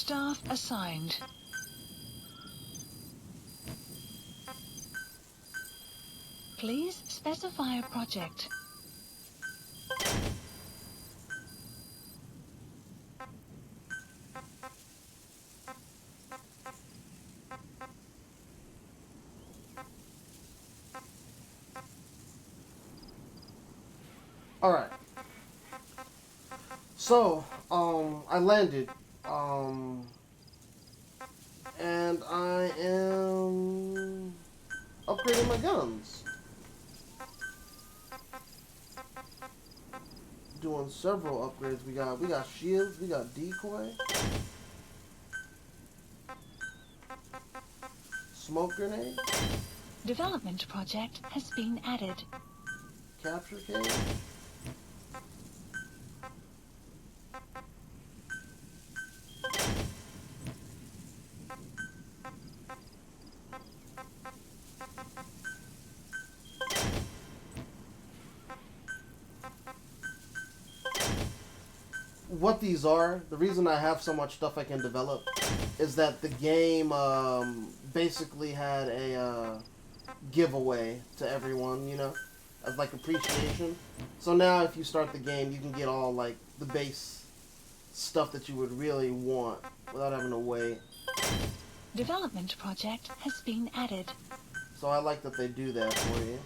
Staff assigned. Please specify a project. Alright. So, I landed. And I am upgrading my guns. Doing several upgrades. We got shields, we got decoy, smoke grenade, Development project has been added. capture cage, what these are, the reason I have so much stuff I can develop is that the game basically had a giveaway to everyone, you know, as like appreciation. So now if you start the game, you can get all like the base stuff that you would really want without having to wait. Development project has been added. So I like that they do that for you.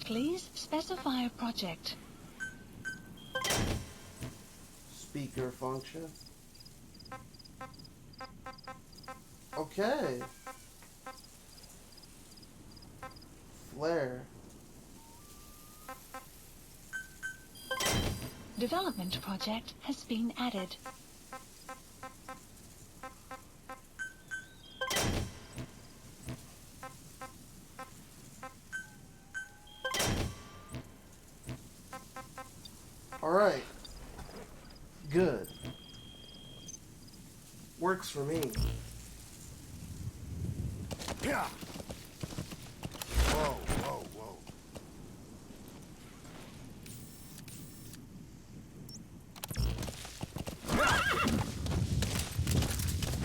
Please specify a project. Speaker function. Okay. Flare. Development project has been added. Alright. Good. Works for me. Yeah. Whoa, whoa, whoa.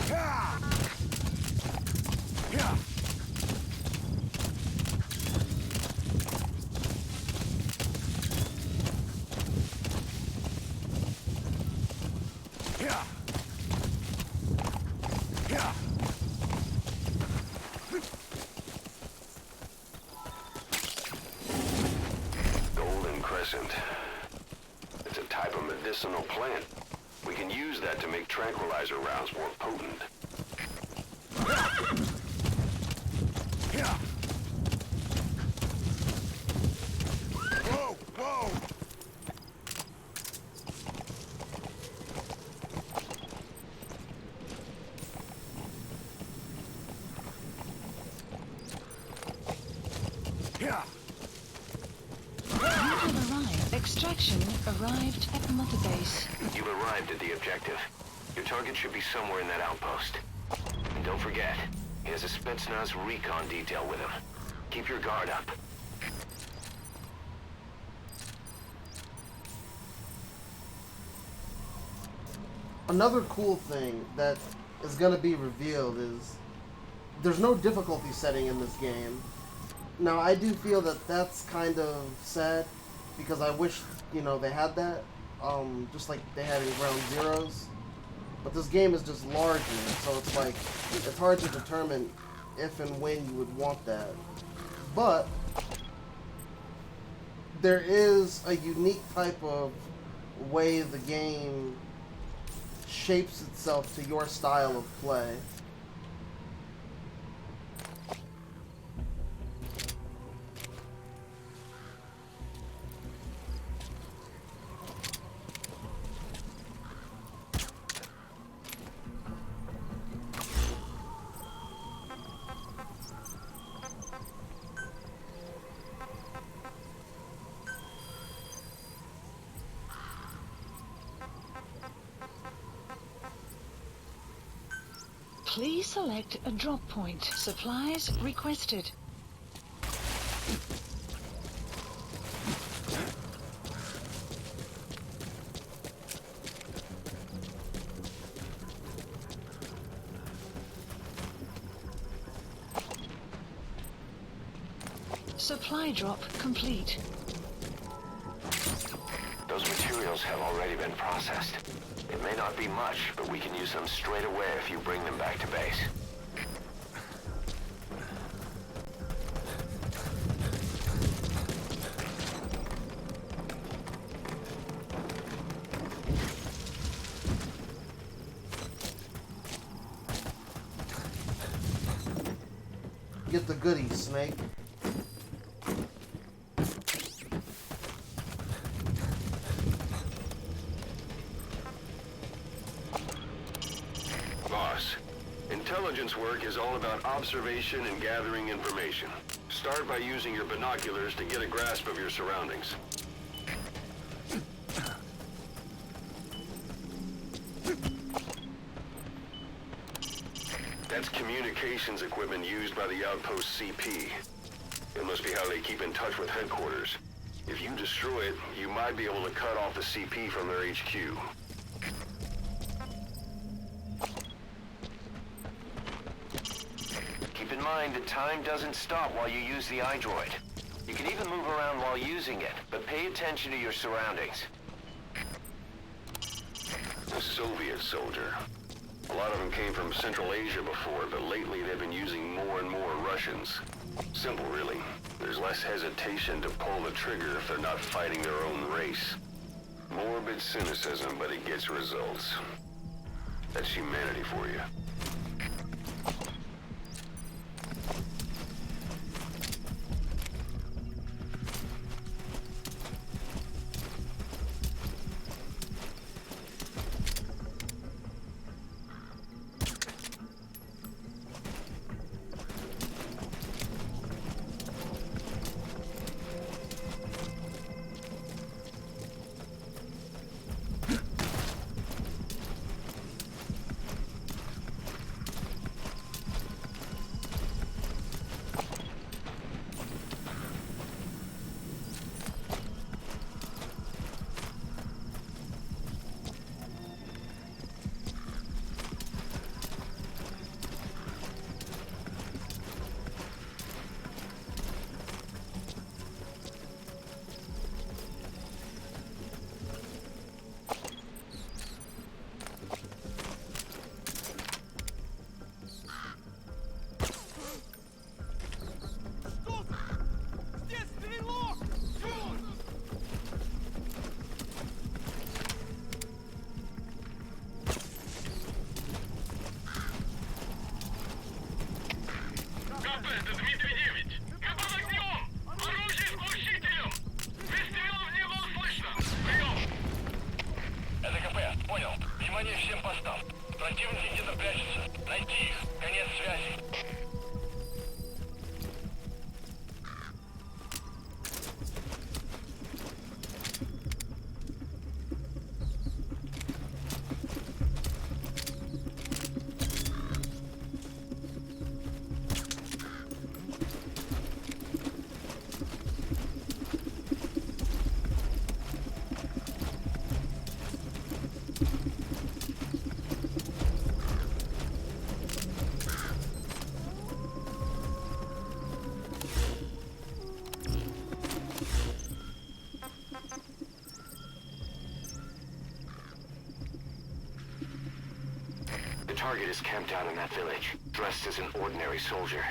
Yeah. Yeah. Yeah. Yeah. Golden Crescent. It's a type of medicinal plant. We can use that to make tranquilizer rounds more potent. Yeah. Whoa, whoa. Yeah. You have arrived. Extraction arrived at Mother Base. You've arrived at the objective. Your target should be somewhere in that outpost. And don't forget, he has a Spetsnaz recon detail with him. Keep your guard up. Another cool thing that is going to be revealed is there's no difficulty setting in this game. Now, I do feel that that's kind of sad because I wish, you know, they had that, just like they had in Ground Zeroes. But this game is just larger, so it's like, it's hard to determine if and when you would want that. But there is a unique type of way the game shapes itself to your style of play. Please select a drop point. Supplies requested. Supply drop complete. Those materials have already been processed. It may not be much, but we can use them straight away if you bring them back to base. Get the goodies, Snake. Boss, intelligence work is all about observation and gathering information. Start by using your binoculars to get a grasp of your surroundings. That's communications equipment used by the outpost CP. It must be how they keep in touch with headquarters. If you destroy it, you might be able to cut off the CP from their HQ. Keep in mind that time doesn't stop while you use the iDroid. You can even move around while using it, but pay attention to your surroundings. A Soviet soldier. A lot of them came from Central Asia before, but lately they've been using more and more Russians. Simple, really. There's less hesitation to pull the trigger if they're not fighting their own race. Morbid cynicism, but it gets results. That's humanity for you. Внимание всем постам. Противники где-то прячутся. Найти их. Конец связи. The target is camped out in that village, dressed as an ordinary soldier.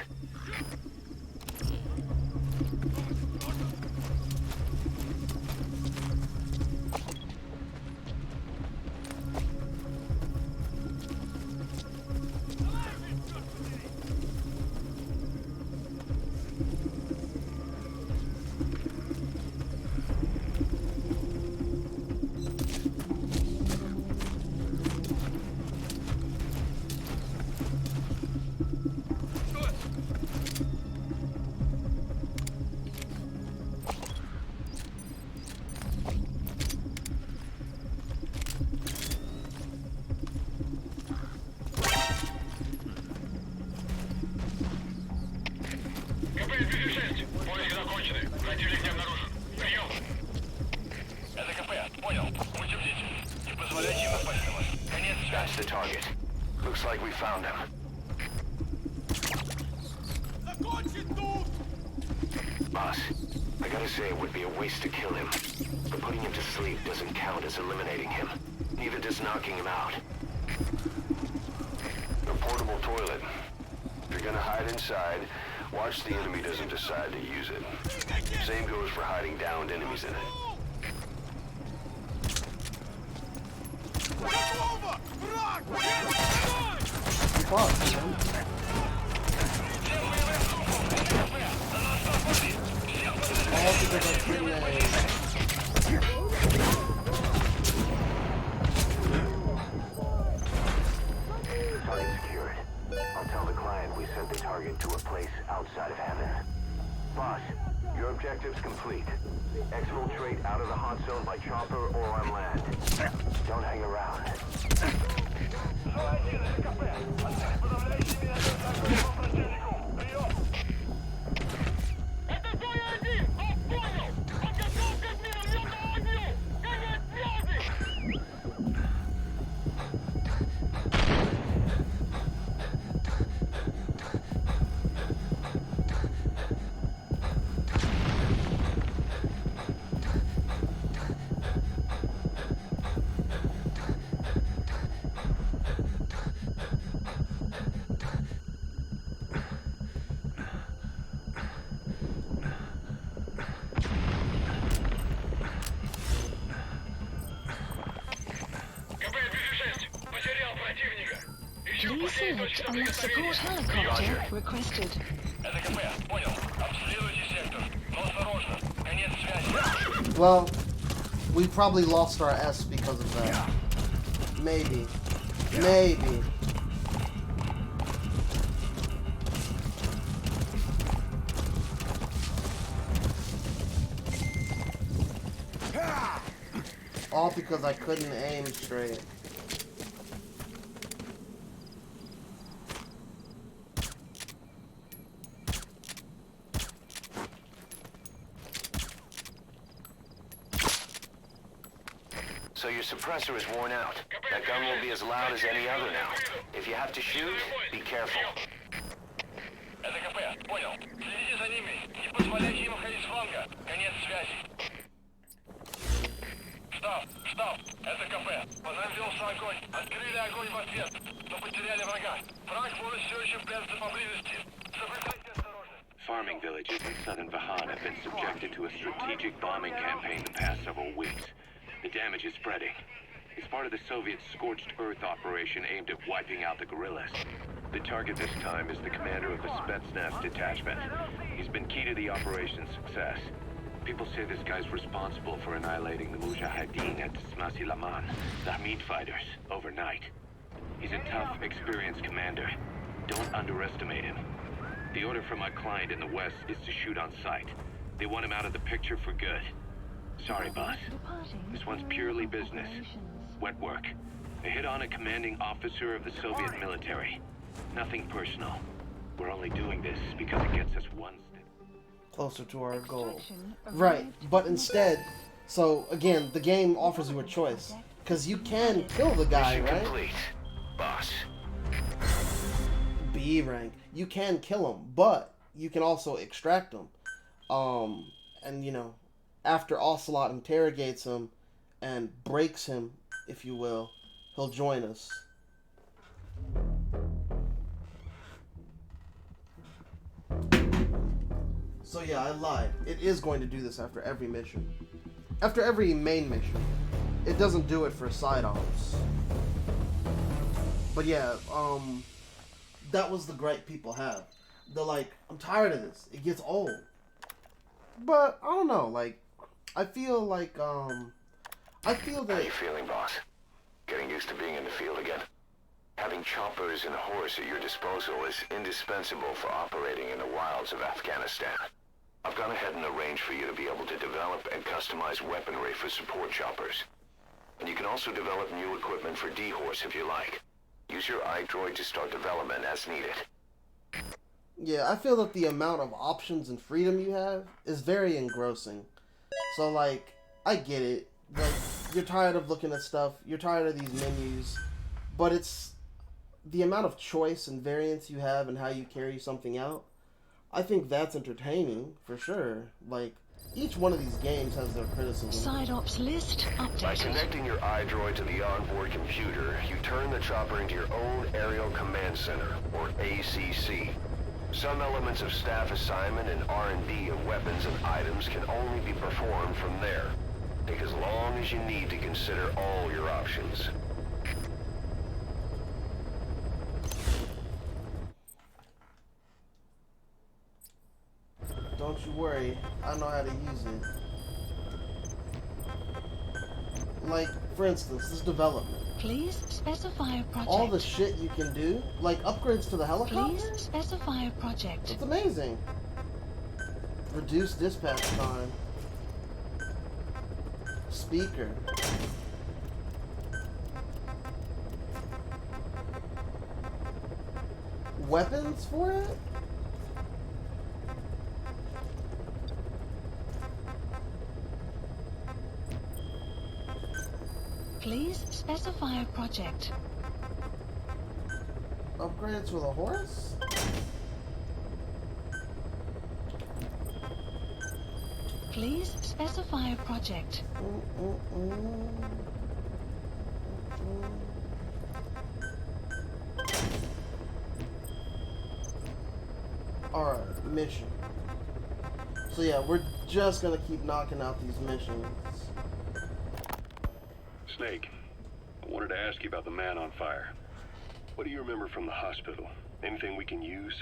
Looks like we found him. Boss, I gotta say it would be a waste to kill him. But putting him to sleep doesn't count as eliminating him. Neither does knocking him out. A portable toilet. If you're gonna hide inside, watch the enemy doesn't decide to use it. Same goes for hiding downed enemies in it. Fuck, man. All because I couldn't aim. Target secured. I'll tell the client we sent the target to a place outside of heaven. Boss, your objective's complete. Exfiltrate out of the hot zone by chopper or on land. Don't hang around. Please select on the support helicopter requested. Это КП, понял. Обследуйте сектор. Но осторожно. Конец связи. Well, we probably lost our S because of that. Maybe. Maybe. All because I couldn't aim straight. So your suppressor is worn out. That gun will be as loud as any other now. If you have to shoot, be careful. Это КП, понял. Следите за ними. Не позволяйте им входить с фланга. Конец связи. Штаб. Это КП. Поднялся огонь. Открыли огонь в ответ. Но потеряли врага. Враг может все еще прятаться поблизости. Соблюдайте осторожность. Farming villages in southern Vahan have been subjected to a strategic bombing campaign the past several weeks. The damage is spreading. It's part of the Soviet scorched earth operation aimed at wiping out the guerrillas. The target this time is the commander of the Spetsnaz detachment. He's been key to the operation's success. People say this guy's responsible for annihilating the Mujahideen at Smasi Laman, the Hamid fighters, overnight. He's a tough, experienced commander. Don't underestimate him. The order from my client in the west is to shoot on sight. They want him out of the picture for good. Sorry, boss. This one's purely business. Wet work. A hit on a commanding officer of the Soviet military. Nothing personal. We're only doing this because it gets us one step closer to our goal. Right, but instead, so again, the game offers you a choice. Because you can kill the guy, Mission right? complete, boss. B rank. You can kill him, but you can also extract him. And you know, after Ocelot interrogates him and breaks him, if you will, he'll join us. So yeah, I lied. It is going to do this after every mission. After every main mission. It doesn't do it for side ops. But yeah, that was the gripe people have. They're like, I'm tired of this. It gets old. But I don't know, like, I feel like, I feel that... How you feeling, boss? Getting used to being in the field again? Having choppers and horse at your disposal is indispensable for operating in the wilds of Afghanistan. I've gone ahead and arranged for you to be able to develop and customize weaponry for support choppers. And you can also develop new equipment for D-Horse if you like. Use your iDroid to start development as needed. Yeah, I feel that the amount of options and freedom you have is very engrossing. So, like, I get it. Like, you're tired of looking at stuff. You're tired of these menus. But it's the amount of choice and variance you have in how you carry something out, I think that's entertaining for sure. Like, each one of these games has their criticism. Side ops list By updated. connecting your iDroid to the onboard computer, you turn the chopper into your own Aerial Command Center, or ACC. Some elements of staff assignment and R&D of weapons and items can only be performed from there. Take as long as you need to consider all your options. Don't you worry, I know how to use it. Like, for instance, this development. Please specify a project. All the shit you can do, like upgrades to the helicopter, Please specify a project. it's amazing. Reduce dispatch time. Speaker. Weapons for it? Please specify a project. Upgrades with a horse? Please specify a project. Alright, mission. So yeah, we're just gonna keep knocking out these missions. Snake, I wanted to ask you about the man on fire. What do you remember from the hospital? Anything we can use?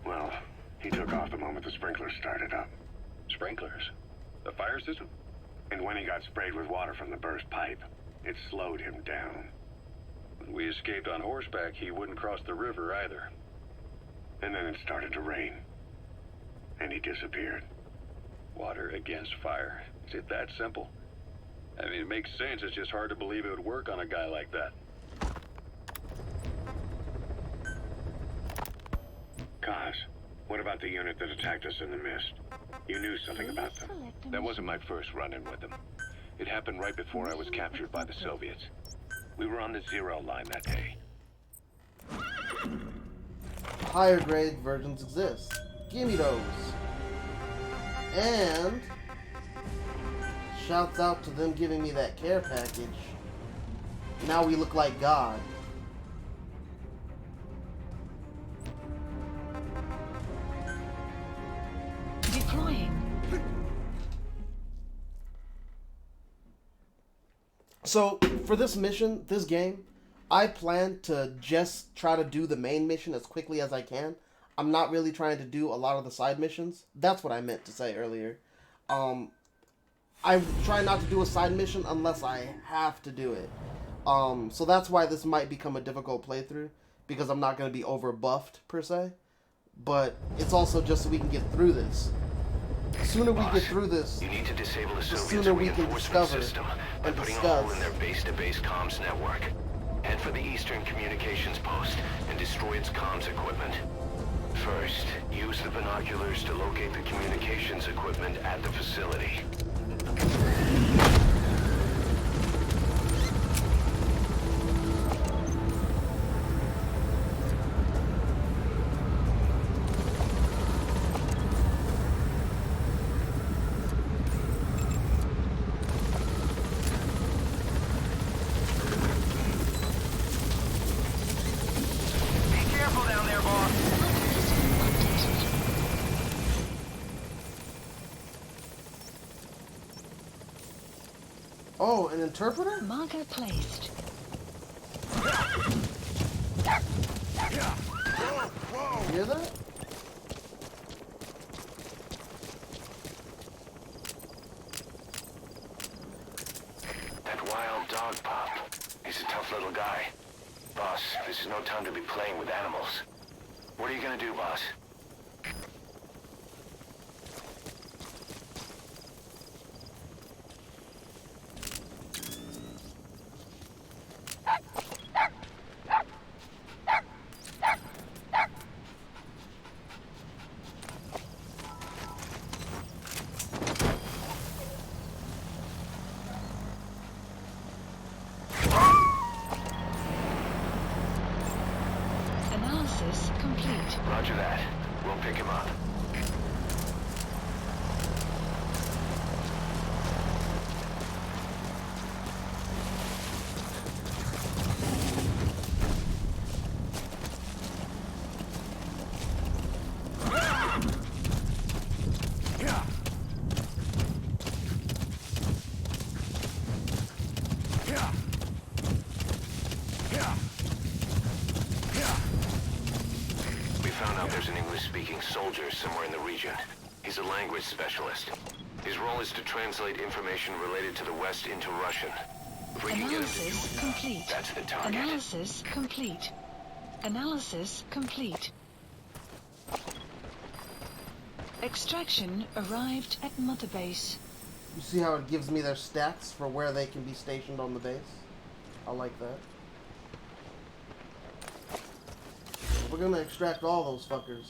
Well, he took off the moment the sprinklers started up. Sprinklers? The fire system? And when he got sprayed with water from the burst pipe, it slowed him down. When we escaped on horseback, he wouldn't cross the river either. And then it started to rain. And he disappeared. Water against fire. Is it that simple? I mean, it makes sense. It's just hard to believe it would work on a guy like that. Kaz, what about the unit that attacked us in the mist? You knew something about them. That wasn't my first run-in with them. It happened right before I was captured by the Soviets. We were on the Zero line that day. Higher grade versions exist. Give me those. And shouts out to them giving me that care package. Now we look like God. Deploying. So, for this mission, this game, I plan to just try to do the main mission as quickly as I can. I'm not really trying to do a lot of the side missions. That's what I meant to say earlier. I try not to do a side mission unless I have to do it. So that's why this might become a difficult playthrough, because I'm not going to be over buffed, per se. But it's also just so we can get through this. The sooner we get through this, You need to disable the the Soviets' sooner we can reinforcement discover system by and putting a discuss. hole in their base-to-base comms network. Head for the Eastern Communications Post and destroy its comms equipment. First, use the binoculars to locate the communications equipment at the facility. Be careful down there, boss. Oh, an interpreter? Marker placed. You hear that? That wild dog pup. He's a tough little guy. Boss, this is no time to be playing with animals. What are you gonna do, boss? pick him up. There's an English-speaking soldier somewhere in the region. He's a language specialist. His role is to translate information related to the West into Russian. If we can get him to Analysis complete. that's the target. Analysis complete. Analysis complete. Extraction arrived at Mother Base. You see how it gives me their stats for where they can be stationed on the base? I like that. We're gonna extract all those fuckers.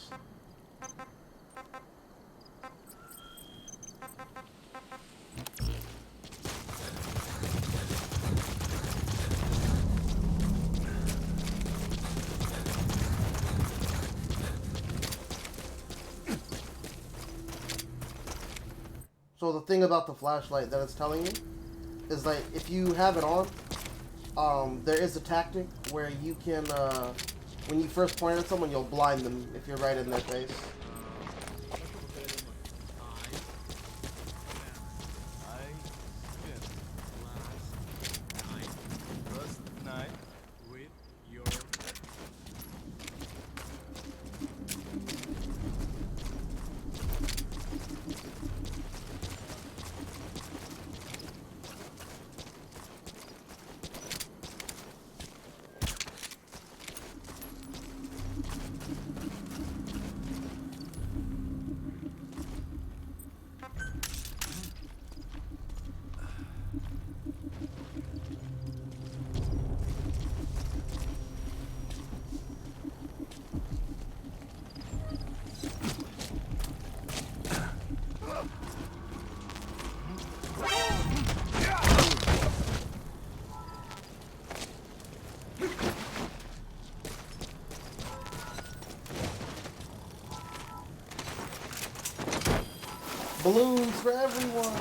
So the thing about the flashlight that it's telling you is like if you have it on, there is a tactic where you can when you first point at someone, you'll blind them if you're right in their face. Balloons for everyone!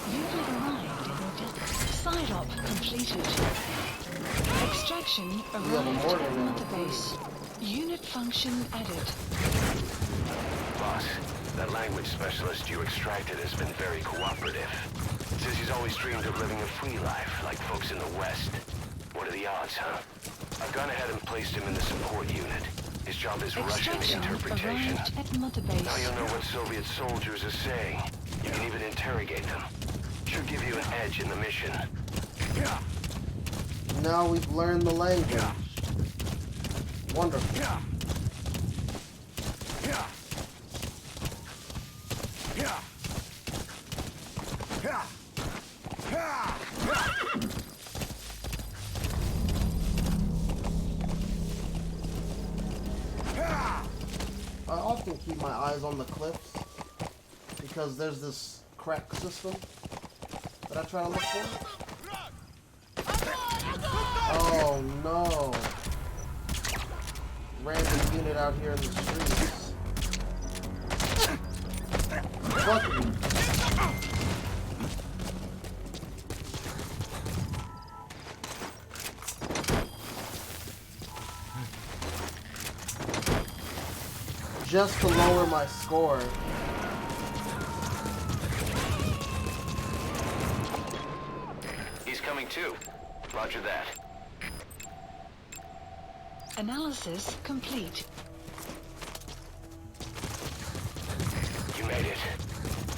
Unit arrived in side op completed. Extraction arrived at Mother Base. Unit function added. Boss, that language specialist you extracted has been very cooperative. Says he's always dreamed of living a free life like folks in the West. What are the odds, huh? I've gone ahead and placed him in the support unit. His job is Russian Extraction interpretation. arrived at Mother Base. Now you'll know what Soviet soldiers are saying. You can even interrogate them. Should give you an edge in the mission. Now we've learned the language. Wonderful. I often keep my eyes on the cliffs because there's this crack system that I try to look for. Oh no. Random unit out here in the streets. Fuck me. Just to lower my score. He's coming too. Roger that. Analysis complete. You made it.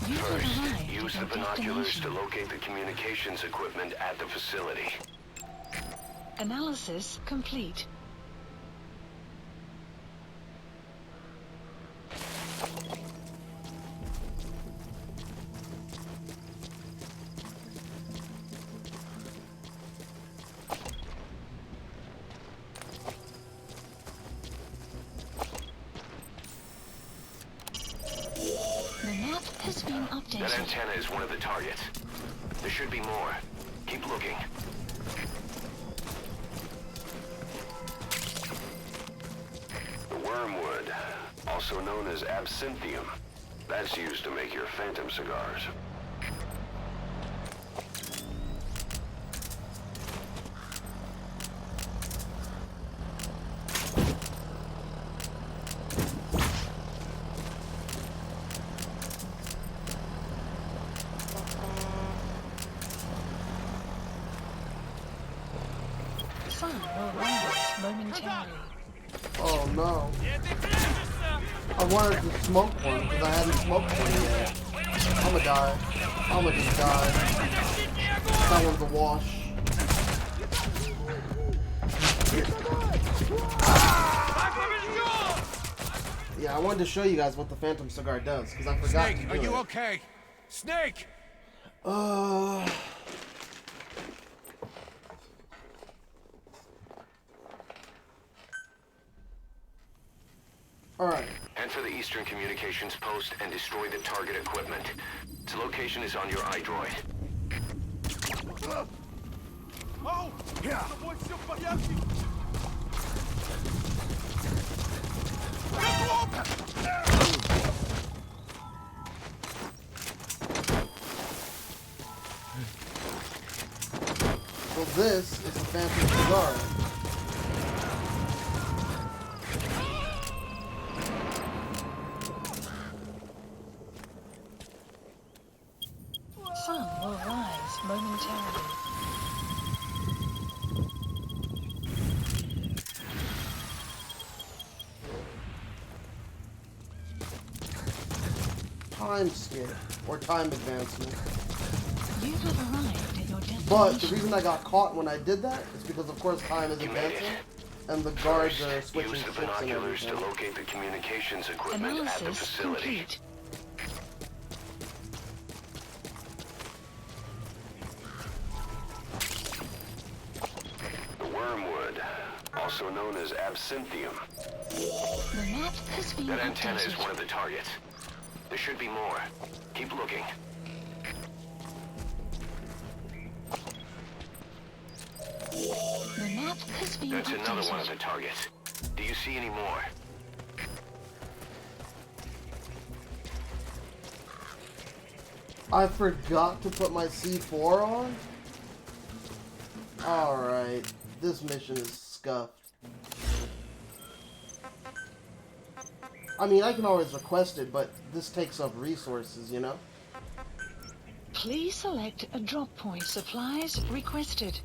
Unit First, arrived use at the their binoculars to destination. locate the communications equipment at the facility. Analysis complete. The map has been That updated. antenna is one of the targets. There should be more. Keep looking. wormwood, also known as absinthium. That's used to make your phantom cigars. Sun will rise momentarily. Oh no. I wanted to smoke one because I hadn't smoked one yet. I'ma die. I'ma just die. That one's a wash. Yeah, I wanted to show you guys what the Phantom Cigar does because I forgot to do Snake, are you it. okay? Snake! Alright. Enter the Eastern Communications Post and destroy the target equipment. Its location is on your iDroid. Oh! Yeah! So this is the Phantom Cigar. Sun will rise momentarily. Time skip or time advancement. You have arrived at your But the destination. reason I got caught when I did that is because, of course, time is advancing, and the guards are switching Use the ships and binoculars to everything. locate the communications equipment at the Analysis facility. complete. The wormwood, also known as absinthium. The map has been That antenna is one updated. of the targets. There should be more. Keep looking. The map has been That's another one of updated. the targets. Do you see any more? I forgot to put my C4 on? Alright, this mission is scuffed. I mean, I can always request it, but this takes up resources, you know? Please select a drop point. Supplies requested.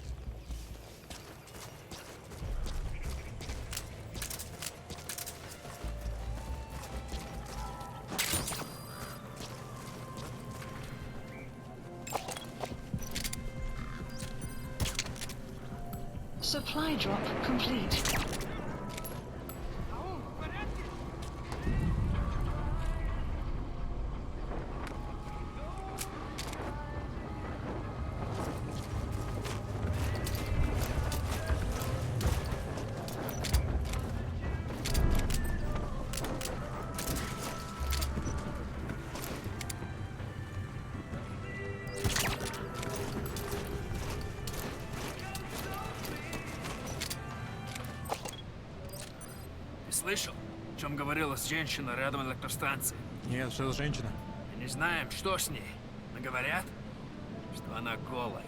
Supply drop complete. Ты слышал, о чем говорила женщина рядом от электростанции? Нет, что за женщина? Мы не знаем, что с ней, но говорят, что она голая.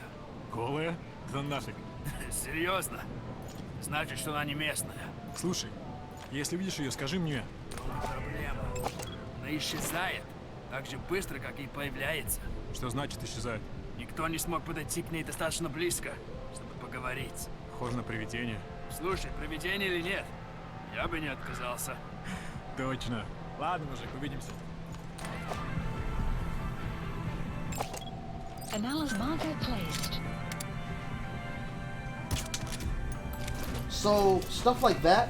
Голая? Да нафиг. Серьезно? Значит, что она не местная. Слушай, если видишь ее, скажи мне. Проблема. Она исчезает так же быстро, как и появляется. Что значит исчезает? Никто не смог подойти к ней достаточно близко, чтобы поговорить. Похоже на привидение. Слушай, привидение или нет, я бы не отказался. Точно. Ладно, мужик, увидимся. Analysis marker placed. So, stuff like that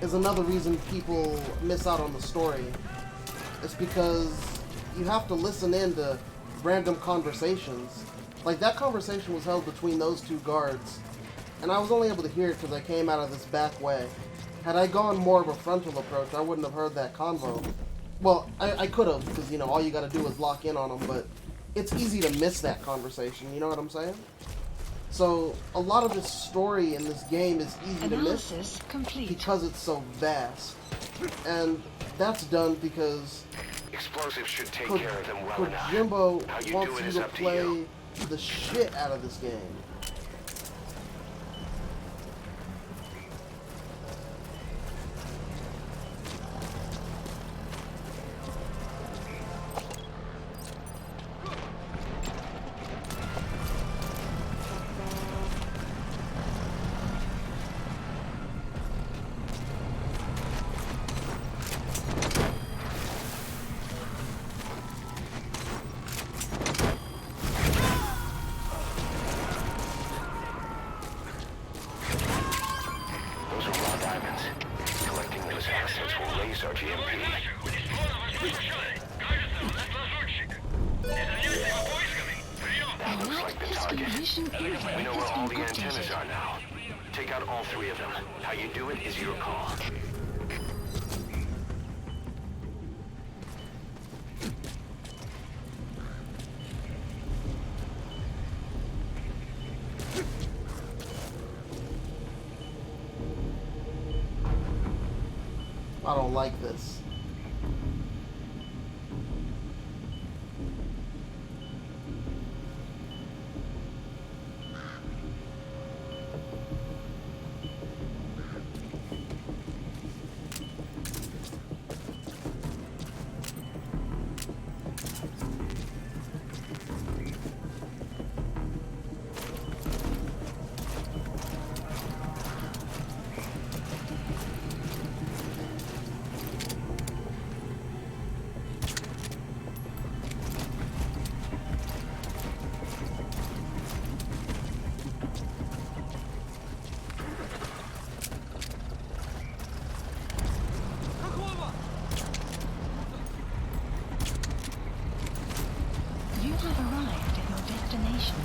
is another reason people miss out on the story. It's because you have to listen in to random conversations. Like, that conversation was held between those two guards, and I was only able to hear it because I came out of this back way. Had I gone more of a frontal approach, I wouldn't have heard that convo. Well, I could have, because, you know, all you gotta do is lock in on them, but it's easy to miss that conversation, you know what I'm saying? So, a lot of this story in this game is easy to miss Analysis complete. because it's so vast. And that's done because Explosives should take care of them well enough. Kojimbo How you wants do it you is to up to play you. the shit out of this game. Those are raw diamonds. Collecting those assets will raise our GMP. That looks like the target. We know where all the antennas are now. Take out all 3 of them. How you do it is your call. I don't like this. You have arrived at your destination.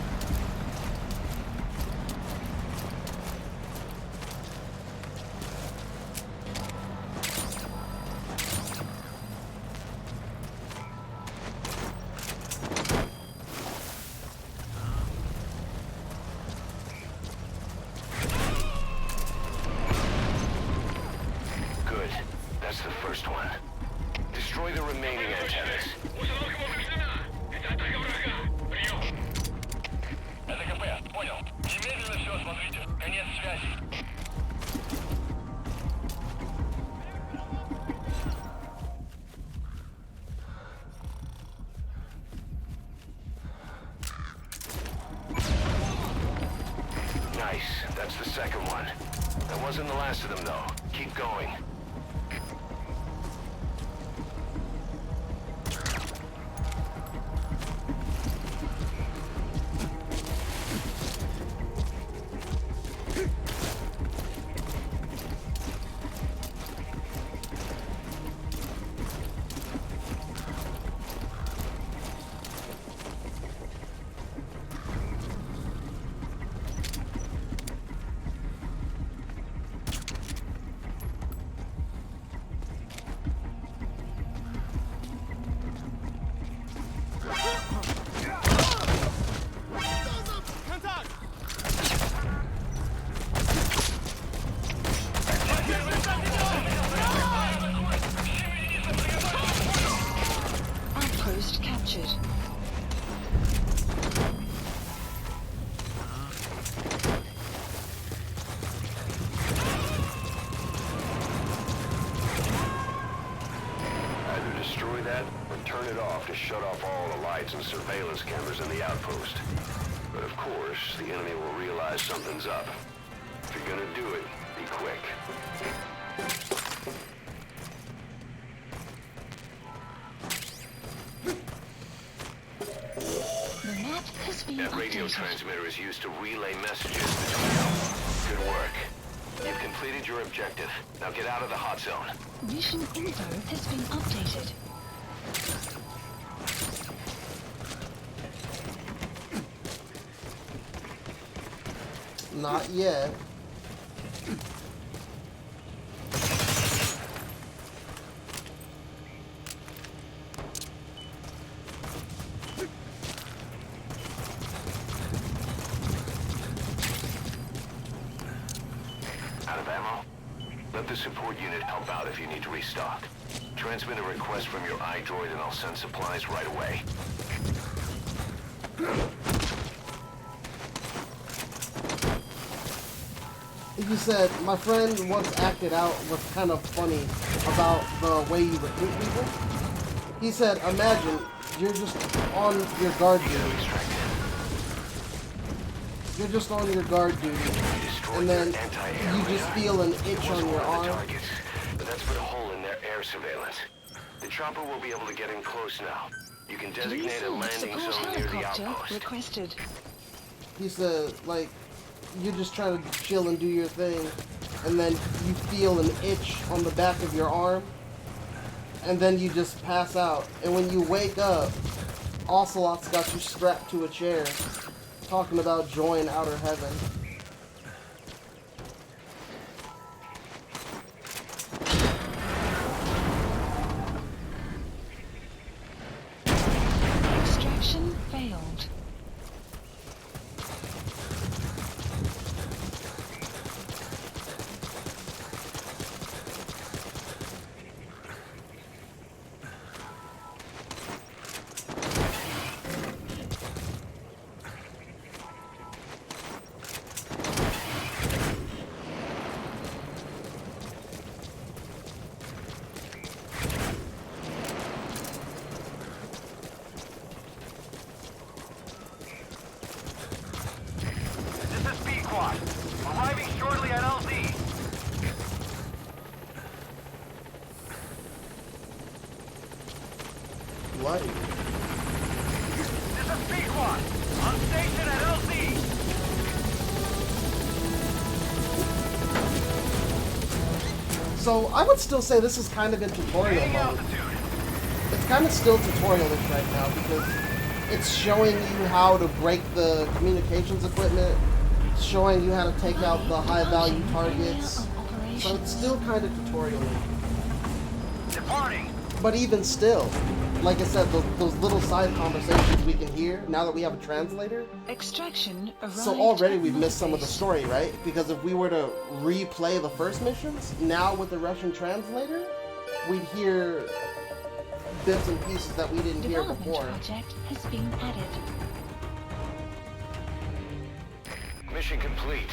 Good. That's the first one. Destroy the remaining antennas. Это КП, понял. Немедленно все осмотрите. Конец связи. Nice. That's the second one. That wasn't the last of them, though. Keep going. Outpost captured. Either destroy that or turn it off to shut off all the lights and surveillance cameras in the outpost. But of course, the enemy will realize something's up. If you're gonna do it, be quick. The map has been That radio updated. transmitter is used to relay messages between them. Good work. You've completed your objective. Now get out of the hot zone. Mission info has been updated. Not yet. Out of ammo? Let the support unit unit help out if you need to restock. Transmit a request from your iDroid and I'll send supplies right away. He said, my friend once acted out what's kind of funny about the way you recruit people. He said, imagine you're just on your guard duty. You're just on your guard duty, and then you just feel an itch on your arm. But that's put a hole in their air surveillance. The chopper will be able to get in close now. You can designate a landing Support zone near the helicopter outpost. requested. He said, like, you're just trying to chill and do your thing, and then you feel an itch on the back of your arm, and then you just pass out. And when you wake up, Ocelot's got you strapped to a chair, talking about join outer heaven. Extraction failed. This is B Squad. Arriving shortly at LZ. Bloody. This is B Squad. On station at LZ. So I would still say this is kind of in tutorial Gaining mode. altitude. It's kind of still tutorialish right now because it's showing you how to break the communications equipment, it's showing you how to take out the high value targets. So it's still kind of tutorial. Departing. But even still, like I said, those little side conversations we can hear now that we have a translator. Extraction arrived. So already at we've missed some of the Motherbase. story, right? Because if we were to replay the first missions, now with the Russian translator, we'd hear bits and pieces that we didn't hear Development before. project has been added. Mission complete.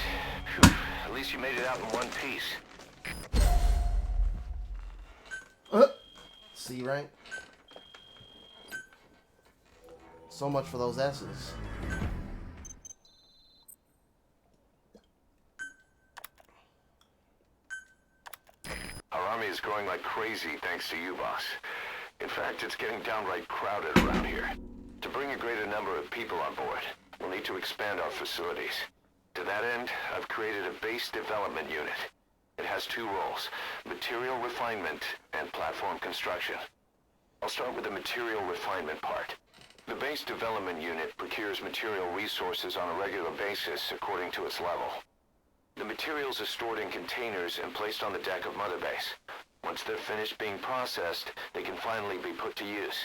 Phew, at least you made it out in one piece. C rank. So much for those S's. Our army is growing like crazy thanks to you, boss. In fact, it's getting downright crowded around here. To bring a greater number of people on board, we'll need to expand our facilities. To that end, I've created a base development unit. It has two roles, material refinement and platform construction. I'll start with the material refinement part. The base development unit procures material resources on a regular basis according to its level. The materials are stored in containers and placed on the deck of Mother Base. Once they're finished being processed, they can finally be put to use.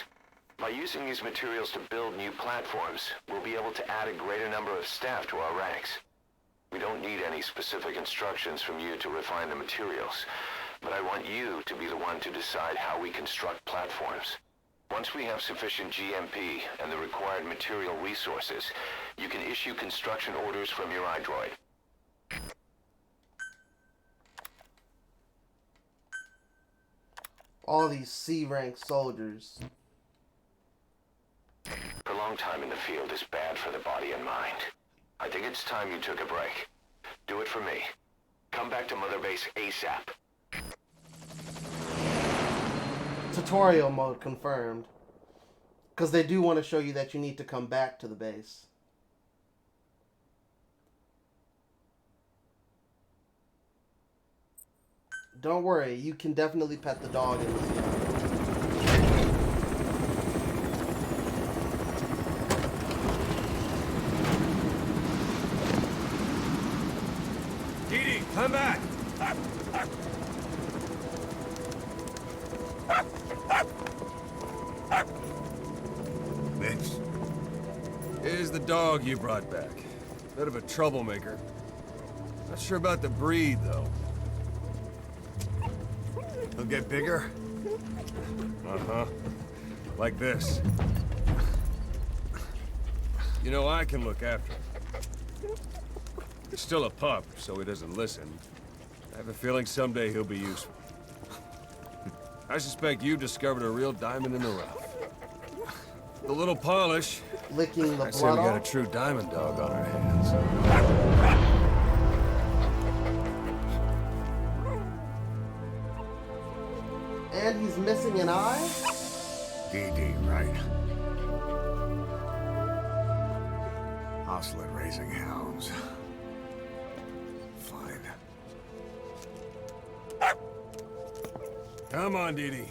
By using these materials to build new platforms, we'll be able to add a greater number of staff to our ranks. We don't need any specific instructions from you to refine the materials, but I want you to be the one to decide how we construct platforms. Once we have sufficient GMP and the required material resources, you can issue construction orders from your iDroid. All these C-rank soldiers. Prolonged time in the field is bad for the body and mind. I think it's time you took a break. Do it for me. Come back to Mother Base ASAP. Tutorial mode confirmed. Because they do want to show you that you need to come back to the base. Don't worry, you can definitely pet the dog in this game. Didi, come back. Mix. Here's the dog you brought back. Bit of a troublemaker. Not sure about the breed, though. He'll get bigger? Uh-huh. Like this. You know, I can look after him. He's still a pup, so he doesn't listen. I have a feeling someday he'll be useful. I suspect you've discovered a real diamond in the rough. The little polish. Licking the I say blood we got a off. true diamond dog on our hands. And he's missing an eye? DD, right? Hostile at raising hounds. Fine. Come on, DD.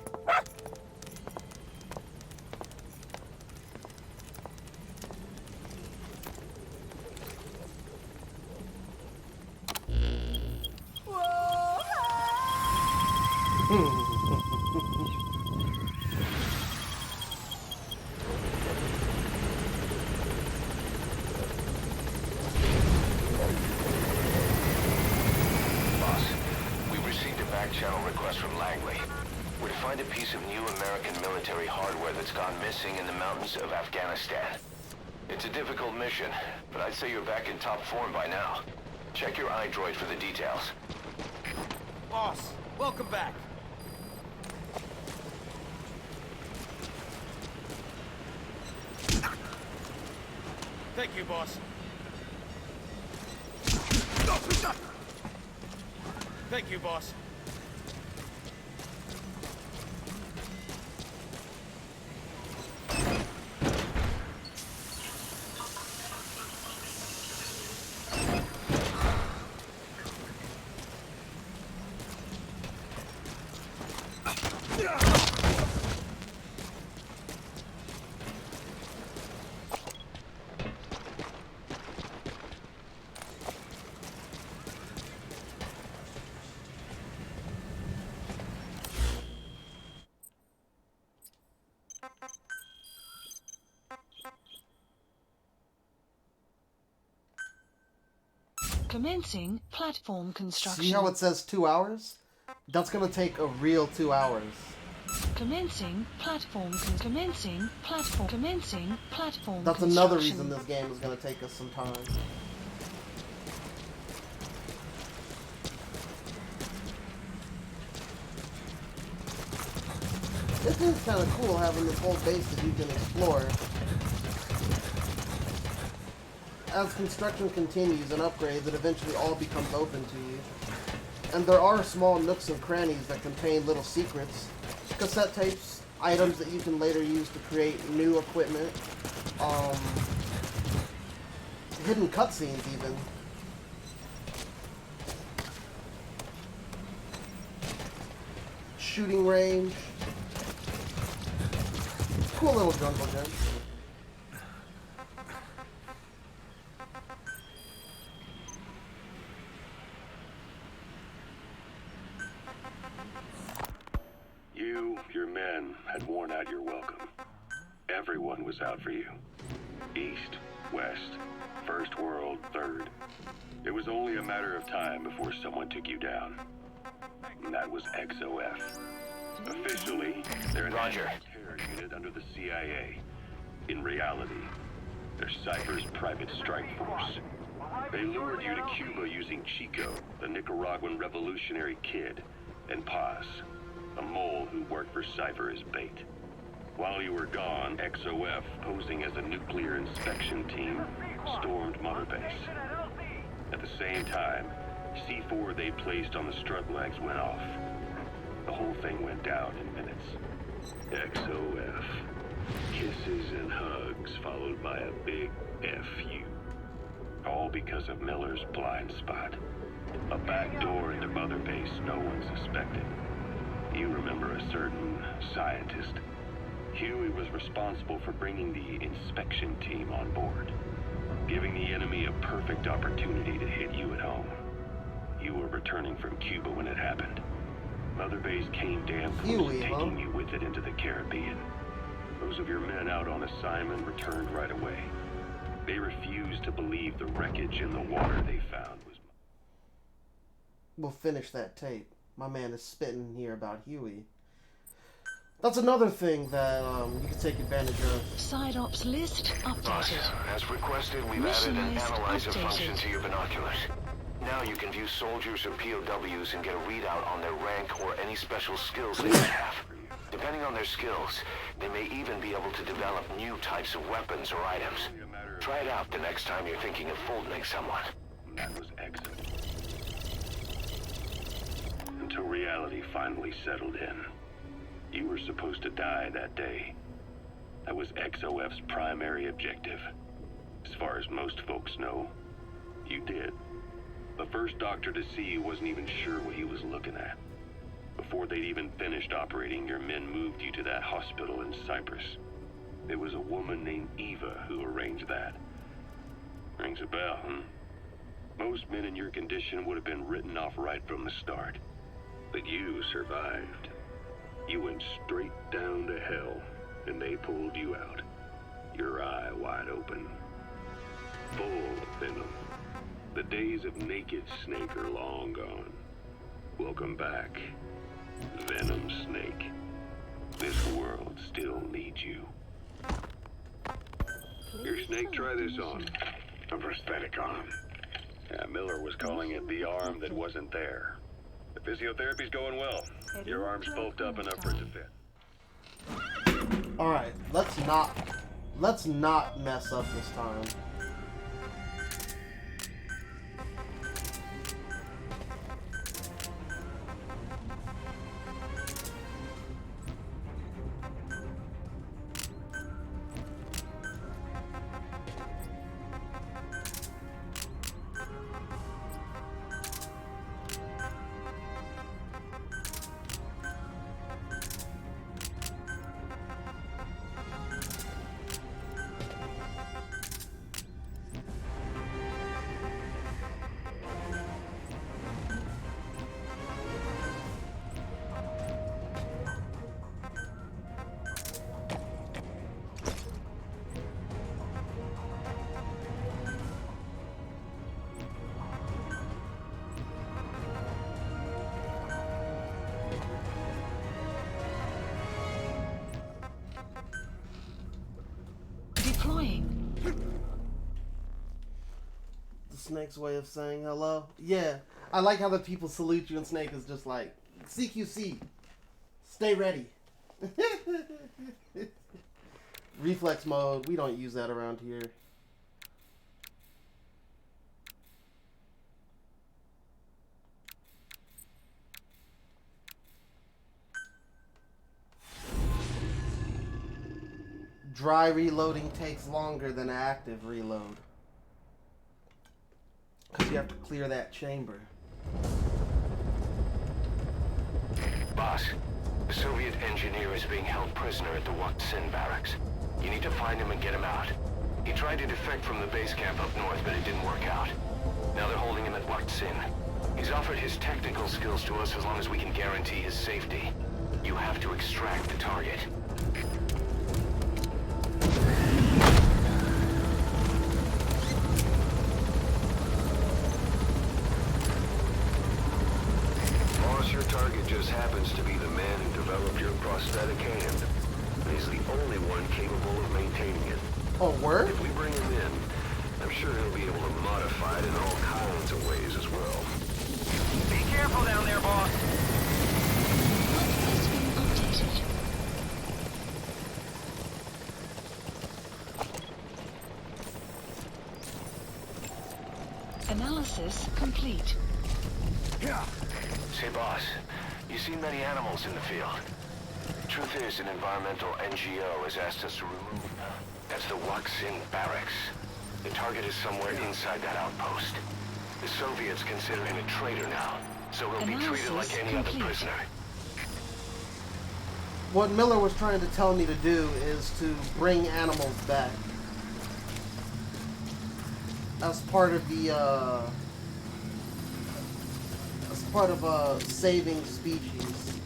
Channel request from Langley. We're to find a piece of new American military hardware that's gone missing in the mountains of Afghanistan. It's a difficult mission, but I'd say you're back in top form by now. Check your iDroid for the details. Boss, welcome back. Thank you, boss. Thank you, boss. Commencing platform construction. See how it says 2 hours? That's gonna take a real 2 hours. Commencing platform. Commencing platform. Commencing platform. That's another reason this game is gonna take us some time. This is kind of cool having this whole base that you can explore. As construction continues and upgrades, it eventually all becomes open to you. And there are small nooks and crannies that contain little secrets, cassette tapes, items that you can later use to create new equipment, hidden cutscenes even. Shooting range. Cool little jungle gym. Your men had worn out your welcome. Everyone was out for you. East, West, First World, Third. It was only a matter of time before someone took you down. And that was XOF. Officially, they're an terror unit under the CIA. In reality, they're Cypher's private strike force. They lured you to Cuba using Chico, the Nicaraguan revolutionary kid, and Paz, a mole who worked for Cypher as bait. While you were gone, XOF, posing as a nuclear inspection team, stormed Mother Base. At the same time, C4 they placed on the strut legs went off. The whole thing went down in minutes. XOF. Kisses and hugs followed by a big FU. All because of Miller's blind spot. A back door into Mother Base no one suspected. You remember a certain scientist. Huey was responsible for bringing the inspection team on board, giving the enemy a perfect opportunity to hit you at home. You were returning from Cuba when it happened. Mother Base came damn close to taking you with it into the Caribbean. Those of your men out on assignment returned right away. They refused to believe the wreckage in the water they found was... We'll finish that tape. My man is spitting here about Huey. That's another thing that you can take advantage of. Side ops list Boss, updated. as requested, we've Mission added an list analyzer updated. function to your binoculars. Now you can view soldiers or POWs and get a readout on their rank or any special skills they may have. Depending on their skills, they may even be able to develop new types of weapons or items. Try it out the next time you're thinking of folding someone. That was excellent. Until reality finally settled in. You were supposed to die that day. That was XOF's primary objective. As far as most folks know, you did. The first doctor to see you wasn't even sure what he was looking at. Before they'd even finished operating, your men moved you to that hospital in Cyprus. It was a woman named Eva who arranged that. Rings a bell, huh? Most men in your condition would have been written off right from the start. But you survived. You went straight down to hell, and they pulled you out. Your eye wide open. Full of venom. The days of naked Snake are long gone. Welcome back, Venom Snake. This world still needs you. Here, Snake, try this on. A prosthetic arm. Yeah, Miller was calling it the arm that wasn't there. The physiotherapy's going well. Your arm's bulked up enough for it to fit. Alright, let's not mess up this time. Deploying. The Snake's way of saying hello. Yeah, I like how the people salute you and Snake is just like, CQC, stay ready. Reflex mode, we don't use that around here. Dry reloading takes longer than active reload. Because you have to clear that chamber. Boss, the Soviet engineer is being held prisoner at the Waksin barracks. You need to find him and get him out. He tried to defect from the base camp up north, but it didn't work out. Now they're holding him at Waksin. He's offered his technical skills to us as long as we can guarantee his safety. You have to extract the target. Your target just happens to be the man who developed your prosthetic hand. He's the only one capable of maintaining it. Oh, word? If we bring him in, I'm sure he'll be able to modify it in all kinds of ways as well. Be careful down there, boss! Has been updated. Analysis complete. Say, boss, you see many animals in the field. Truth is, an environmental NGO has asked us to remove them. That's the Waksin barracks. The target is somewhere inside that outpost. The Soviets consider him a traitor now, so he'll be treated like any other prisoner. What Miller was trying to tell me to do is to bring animals back. As part of the, saving species.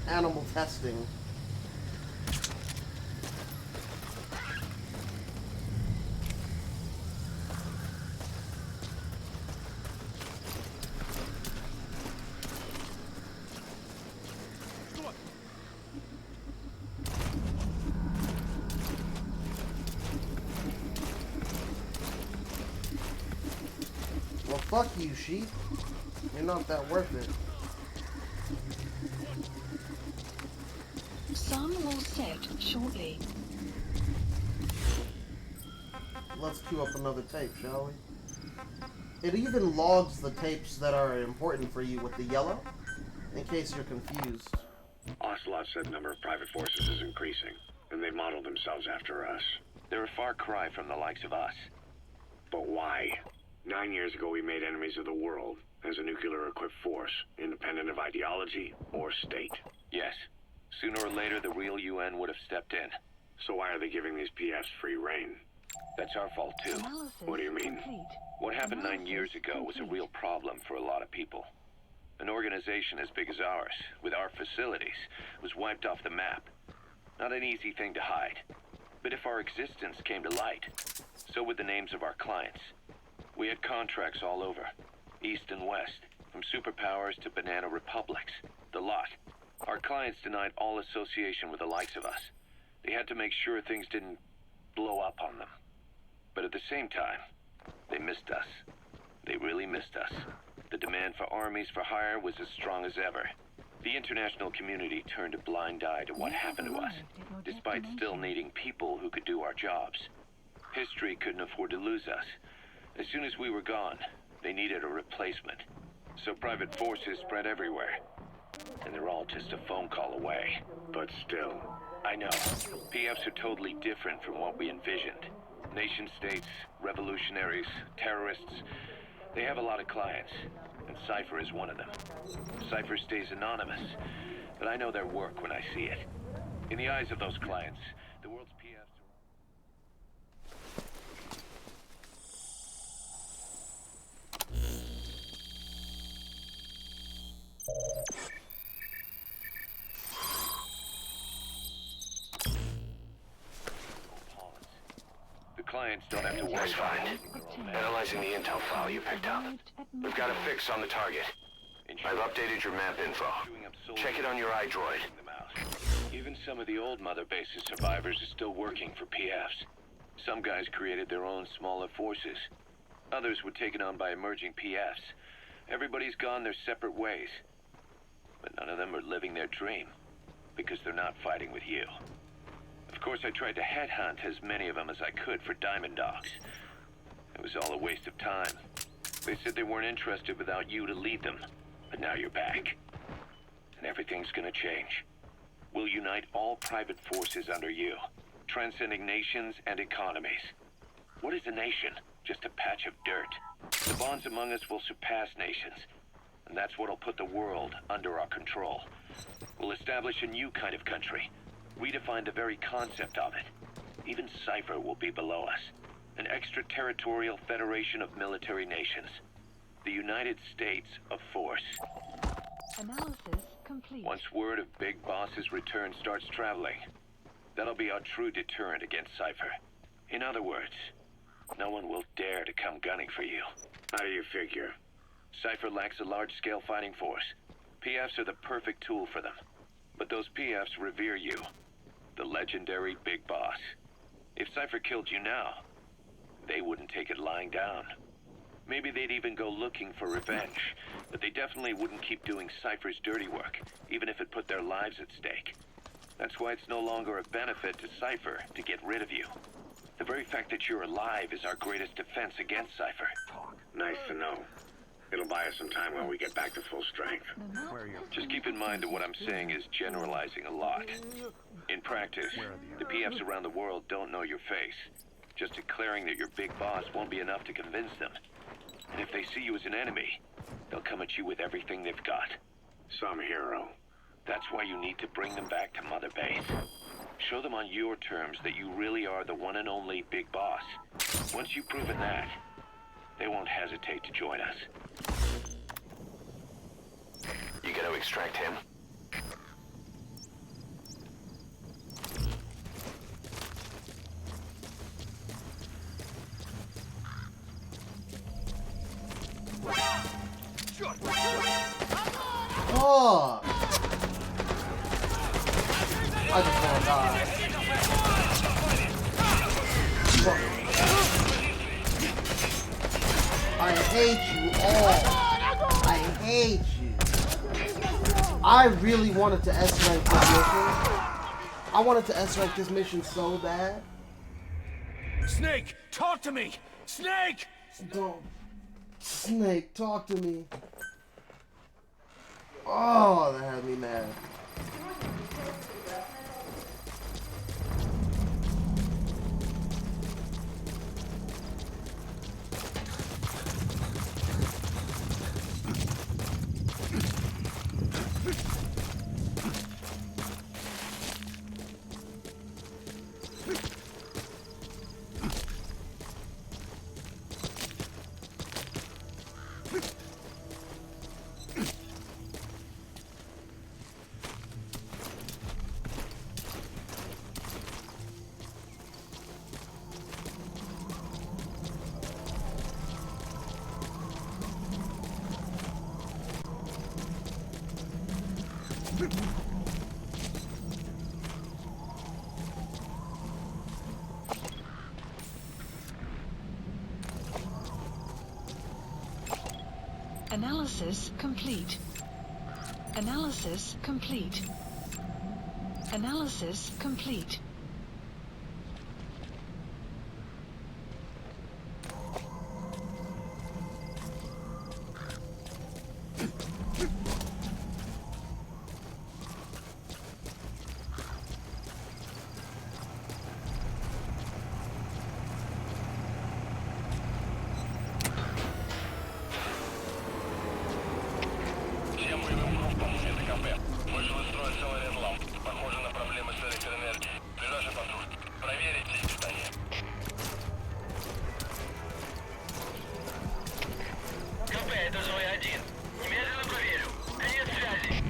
Animal testing. Fuck you, sheep. You're not that worth it. Sun will set shortly. Let's queue up another tape, shall we? It even logs the tapes that are important for you with the yellow, in case you're confused. Ocelot said the number of private forces is increasing, and they modeled themselves after us. They're a far cry from the likes of us. But why? 9 years ago we made enemies of the world as a nuclear-equipped force, independent of ideology or state. Yes. Sooner or later, the real UN would have stepped in. So why are they giving these PFs free reign? That's our fault, too. Analysis What do you mean? complete. What happened 9 Analysis years ago was a complete. real problem for a lot of people. An organization as big as ours, with our facilities, was wiped off the map. Not an easy thing to hide. But if our existence came to light, so would the names of our clients. We had contracts all over, east and west, from superpowers to banana republics, the lot. Our clients denied all association with the likes of us. They had to make sure things didn't blow up on them. But at the same time, they missed us. They really missed us. The demand for armies for hire was as strong as ever. The international community turned a blind eye to what happened to us, despite still needing people who could do our jobs. History couldn't afford to lose us. As soon as we were gone, they needed a replacement. So private forces spread everywhere. And they're all just a phone call away. But still, I know. PFs are totally different from what we envisioned. Nation-states, revolutionaries, terrorists. They have a lot of clients, and Cypher is one of them. Cypher stays anonymous, but I know their work when I see it. In the eyes of those clients, the world's PFs The clients don't have to worry That's about fine. Analyzing the intel file you picked up. We've got a fix on the target. I've updated your map info. Check it on your iDroid. Even some of the old Mother Base's survivors are still working for PFs. Some guys created their own smaller forces. Others were taken on by emerging PFs. Everybody's gone their separate ways. But none of them are living their dream, because they're not fighting with you. Of course, I tried to headhunt as many of them as I could for Diamond Dogs. It was all a waste of time. They said they weren't interested without you to lead them. But now you're back. And everything's gonna change. We'll unite all private forces under you, transcending nations and economies. What is a nation? Just a patch of dirt. The bonds among us will surpass nations. And that's what'll put the world under our control. We'll establish a new kind of country. Redefine the very concept of it. Even Cypher will be below us. An extraterritorial federation of military nations. The United States of Force. Analysis complete. Once word of Big Boss's return starts traveling, that'll be our true deterrent against Cypher. In other words, no one will dare to come gunning for you. how do you figure? Cypher lacks a large-scale fighting force. PFs are the perfect tool for them. But those PFs revere you. The legendary Big Boss. If Cypher killed you now, they wouldn't take it lying down. Maybe they'd even go looking for revenge, but they definitely wouldn't keep doing Cypher's dirty work, even if it put their lives at stake. That's why it's no longer a benefit to Cypher to get rid of you. The very fact that you're alive is our greatest defense against Cypher. Nice to know. It'll buy us some time while we get back to full strength. Just keep in mind that what I'm saying is generalizing a lot. In practice, the PFs around the world don't know your face. Just declaring that you're Big Boss won't be enough to convince them. And if they see you as an enemy, they'll come at you with everything they've got. Some hero. That's why you need to bring them back to Mother Base. Show them on your terms that you really are the one and only Big Boss. Once you've proven that, they won't hesitate to join us. You gonna extract him? Oh! I just wanna die. Fuck. I hate you Oh, I hate you. I really wanted to S-rank this mission. I wanted to S-rank this mission so bad. Snake, talk to me! Snake! Don't. Snake, talk to me. Oh, that had me mad. Analysis complete. Analysis complete. Analysis complete. Всем боевым группам, это КП. Вышел из строя целый ряд ламп. Похоже на проблемы с электроэнергией. Ближайший патруль. Проверить эти здания. КП, это живой один. Немедленно проверю. Конец связи.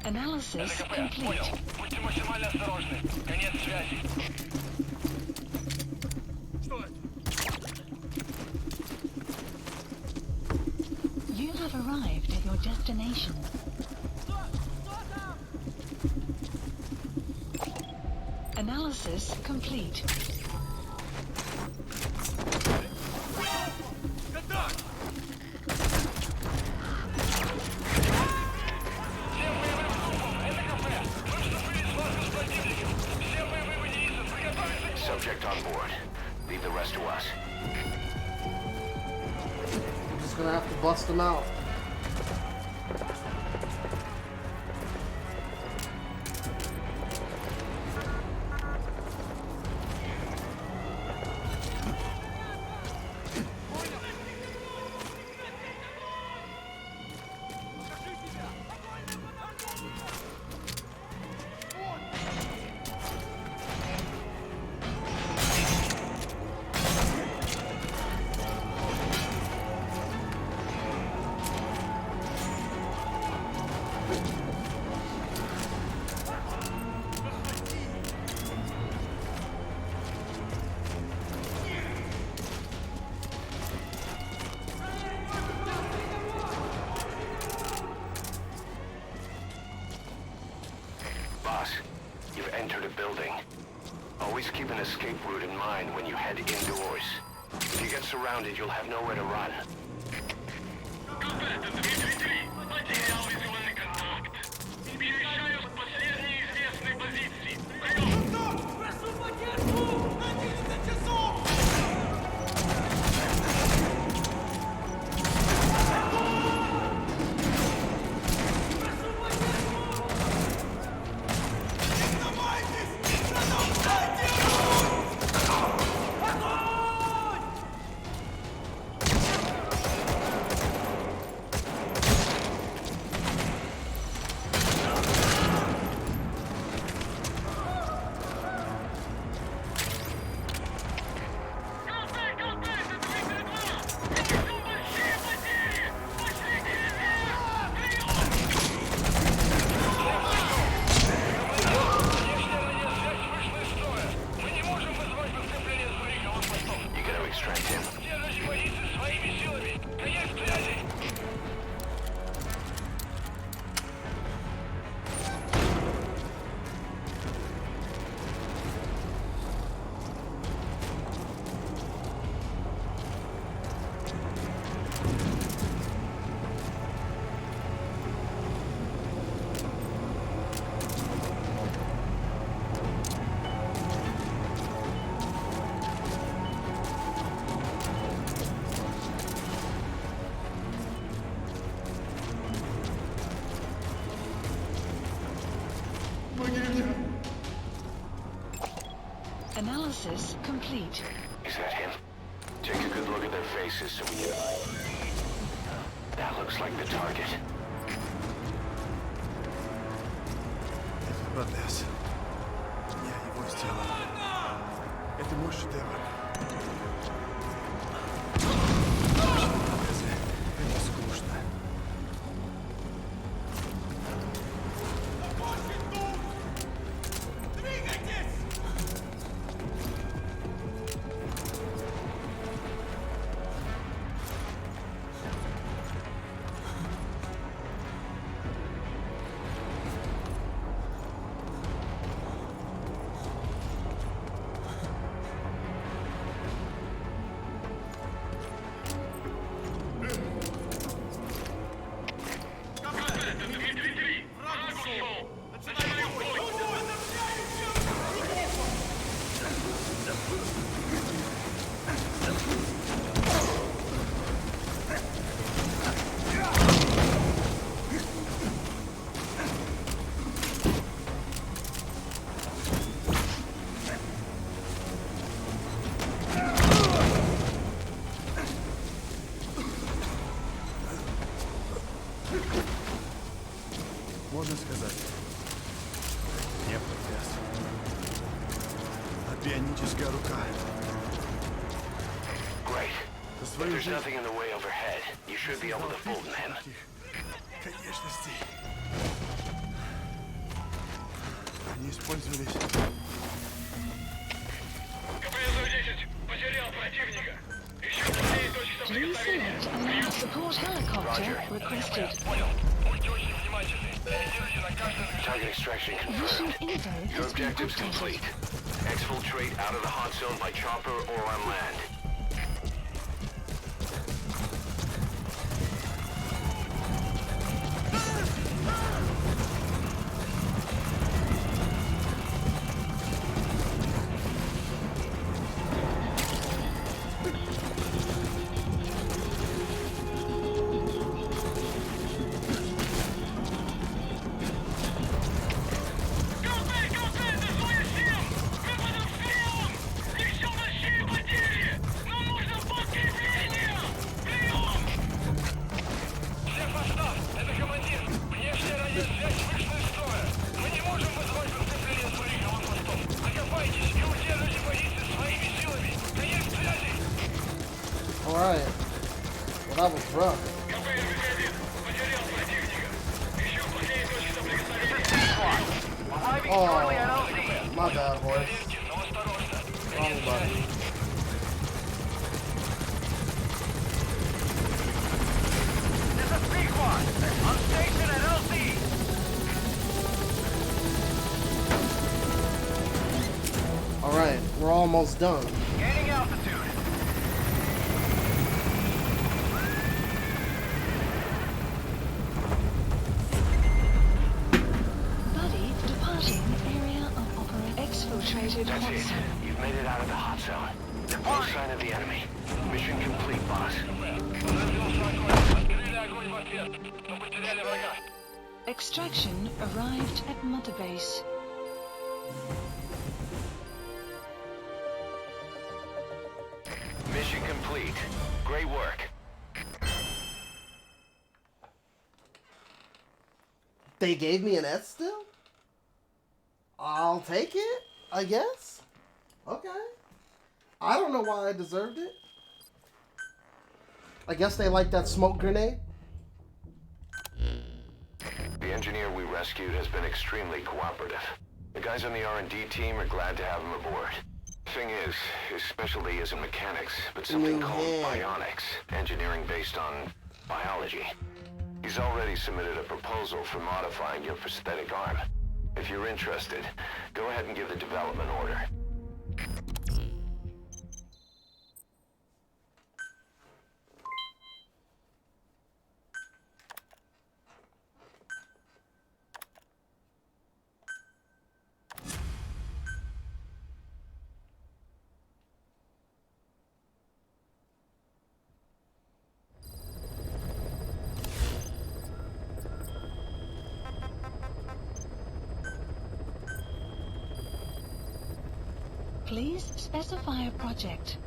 Analysis complete. Понял. Будьте максимально осторожны. Конец связи. Что это? You have arrived at your destination. Analysis complete. Subject on bust them out. Boss, you've entered a building. Always keep an escape route in mind when you head indoors. If you get surrounded, you'll have nowhere to run. Контакт, это Дмитрий 3. Потерял визуальный контакт. Перемещаюсь к последней известной позиции. Прием! Прошу поддержку! 11 часов! Analysis complete. Is that him? Take a good look at their faces so we can... That looks like the target. Это протез. Я его сделал. Это мой шедевр. Протезы. Это скучно. Можно сказать, это не протез, а бионическая рука. Great. If there's nothing in the way overhead, you should be able to fold them in. Конечностей. Они использовались. КПЗ-10 потерял противника. Еще 4 точки Please соприкосновения. select allow support helicopter requested. Понял. Будьте очень внимательны. Реагируйте на каждый Target extraction Mission confirmed. info Your has been objective's updated. complete. Exfiltrate out of the hot zone by chopper or on land. rough. Oh, my bad, horse. Wrong button. This is P-Quad. On station at LC. Alright, we're almost done. Gaining altitude. Buddy, departing area of operation. Exfiltrated That's hot it. zone. You've made it out of the hot zone. No sign of the enemy. Mission complete, boss. Открыли огонь в ответ, но потеряли врага. Extraction arrived at Mother Base. Mission complete. Great work. They gave me an S still? I'll take it, I guess. Okay. I don't know why I deserved it. I guess they like that smoke grenade. The engineer we rescued has been extremely cooperative. The guys on the R&D team are glad to have him aboard. Thing is, his specialty isn't mechanics, but something called bionics, engineering based on biology. He's already submitted a proposal for modifying your prosthetic arm. If you're interested, go ahead and give the development order. Please specify a project.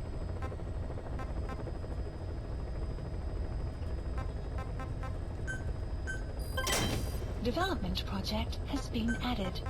Development project has been added.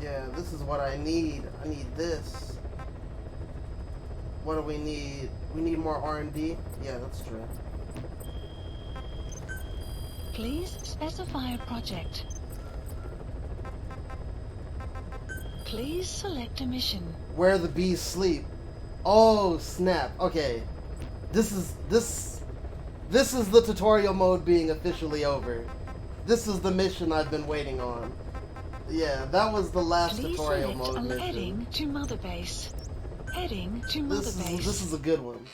Yeah, this is what I need. I need this. What do we need? We need more R&D? Yeah, that's true. Please specify a project. Please select a mission. Where the bees sleep. Oh, snap. Okay. This is the tutorial mode being officially over. This is the mission I've been waiting on. Yeah, that was the last Please tutorial select mode on mission. heading to Mother Base. Heading to Mother Base. This is a good one.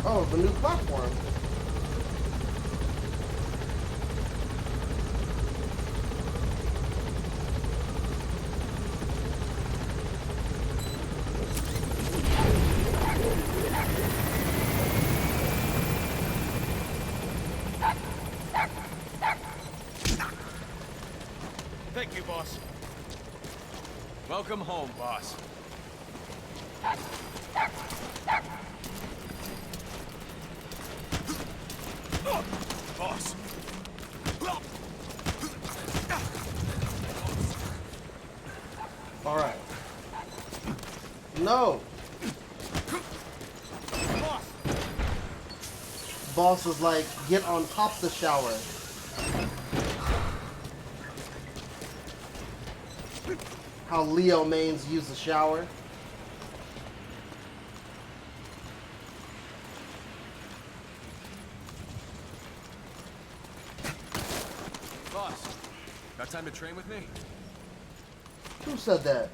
Oh, the new platform. Thank you, boss. Welcome home, boss. Boss. All right. No. Boss is like, get on top the shower. how Leo mains use the shower. Boss, got time to train with me? Who said that?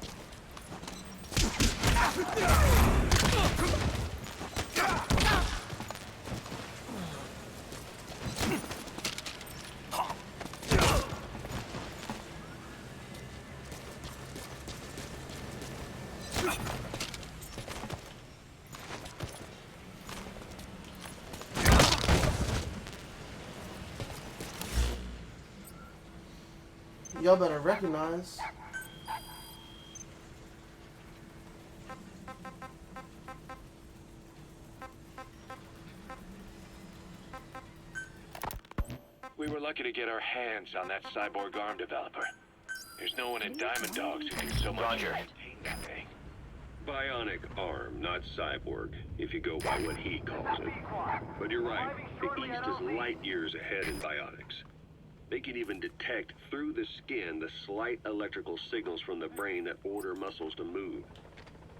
Y'all better recognize. We were lucky to get our hands on that cyborg arm developer. There's no one in Diamond Dogs who can so much as maintain that thing. Bionic arm, not cyborg, if you go by what he calls it. But you're right, the East is light years ahead in bionics. They can even detect through the skin the slight electrical signals from the brain that order muscles to move.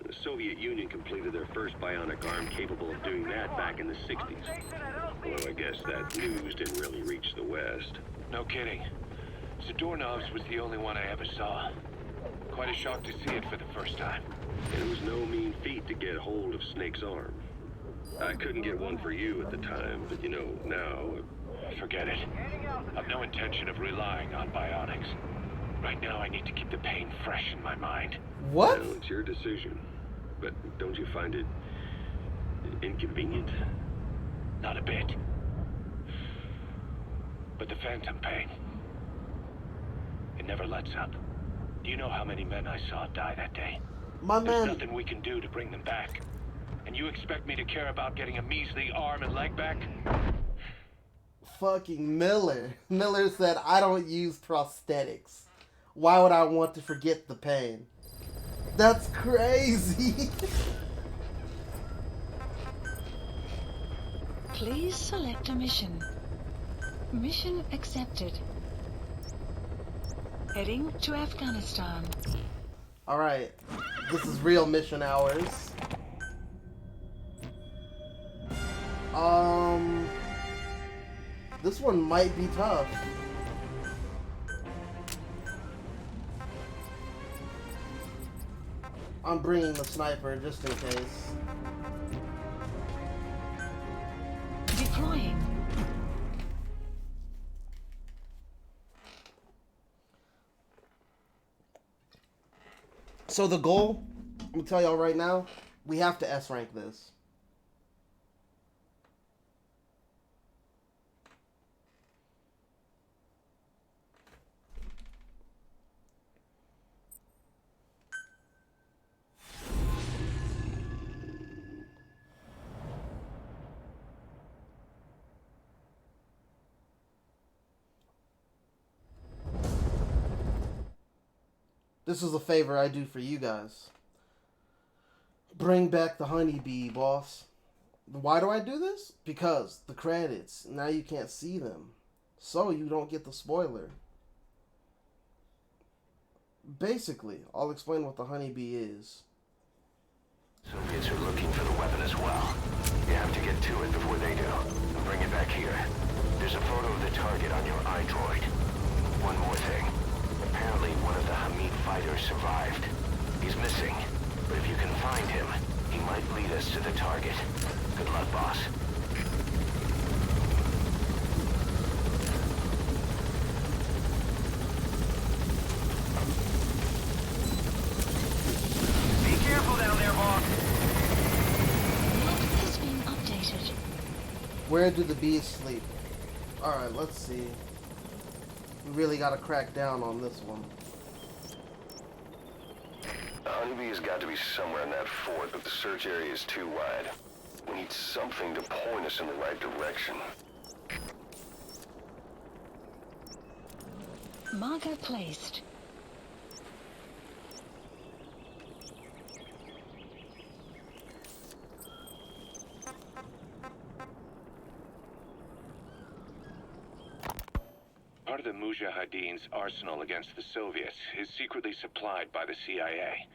The Soviet Union completed their first bionic arm capable of doing that back in the 60s. Although I guess that news didn't really reach the West. No kidding. Zadorov's was the only one I ever saw. Quite a shock to see it for the first time. It was no mean feat to get hold of Snake's arm. I couldn't get one for you at the time, but you know, now... Forget it. I've no intention of relying on bionics. Right now I need to keep the pain fresh in my mind. What? Well, it's your decision. But don't you find it... inconvenient? Not a bit. But the phantom pain, it never lets up. Do you know how many men I saw die that day? My There's man. nothing we can do to bring them back. And you expect me to care about getting a measly arm and leg back? Fucking Miller. Miller said, I don't use prosthetics. Why would I want to forget the pain? That's crazy. Please select a mission. Mission accepted. Heading to Afghanistan. Alright. This is real mission hours. This one might be tough. I'm bringing the sniper just in case. Deploying. So the goal, I'm gonna tell y'all right now, we have to S rank this. This is a favor I do for you guys. Bring back the honeybee, boss. Why do I do this? Because the credits, now you can't see them. So you don't get the spoiler. Basically, I'll explain what the honeybee is. Soviets are looking for the weapon as well. You have to get to it before they do. And bring it back here. There's a photo of the target on your iDroid. One more thing. Apparently one of the Hamid fighters survived. He's missing, but if you can find him, he might lead us to the target. Good luck, boss. Be careful down there, boss. Map has been updated. Where do the bees sleep? Alright, let's see. We really gotta crack down on this one. The honeybee's got to be somewhere in that fort, but the search area is too wide. We need something to point us in the right direction. Marker placed. Part Part of the Mujahideen's arsenal against the Soviets is secretly supplied by the CIA.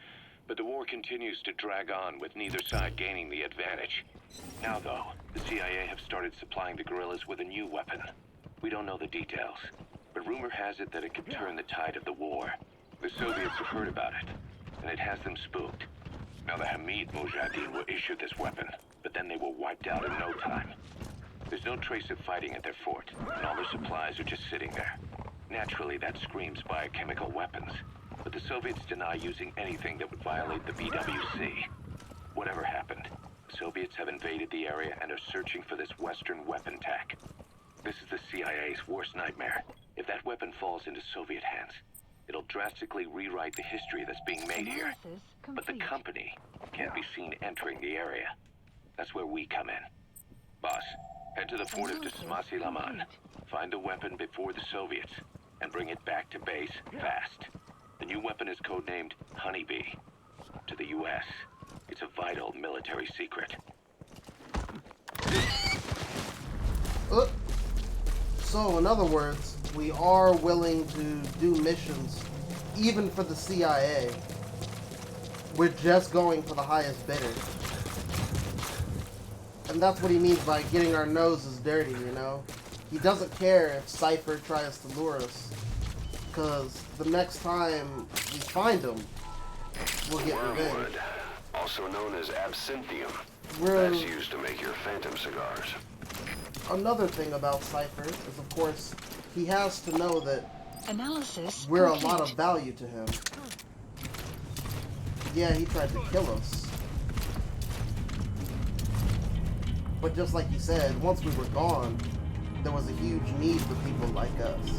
But the war continues to drag on with neither side gaining the advantage. Now though, the CIA have started supplying the guerrillas with a new weapon. We don't know the details, but rumor has it that it could turn the tide of the war. The Soviets have heard about it, and it has them spooked. Now the Hamid Mujahideen will issue this weapon, but then they will wiped out in no time. There's no trace of fighting at their fort, and all their supplies are just sitting there. Naturally, that screams biochemical weapons, but the Soviets deny using anything that would violate the BWC. Whatever happened, the Soviets have invaded the area and are searching for this Western weapon tech. This is the CIA's worst nightmare. If that weapon falls into Soviet hands, it'll drastically rewrite the history that's being made here. But the company can't be seen entering the area. That's where we come in. Boss, head to the fort of Dismasi Laman. Find the weapon before the Soviets, and bring it back to base fast. The new weapon is codenamed Honeybee. To the U.S., it's a vital military secret. So, in other words, we are willing to do missions, even for the CIA. We're just going for the highest bidder. And that's what he means by getting our noses dirty, you know? He doesn't care if Cypher tries to lure us. Because the next time we find him, we'll get revenge. Wormwood, also known as absinthium. We're... That's used to make your phantom cigars. Another thing about Cypher is, of course, he has to know that Analysis we're complete. a lot of value to him. Yeah, he tried to kill us. But just like he said, once we were gone, there was a huge need for people like us.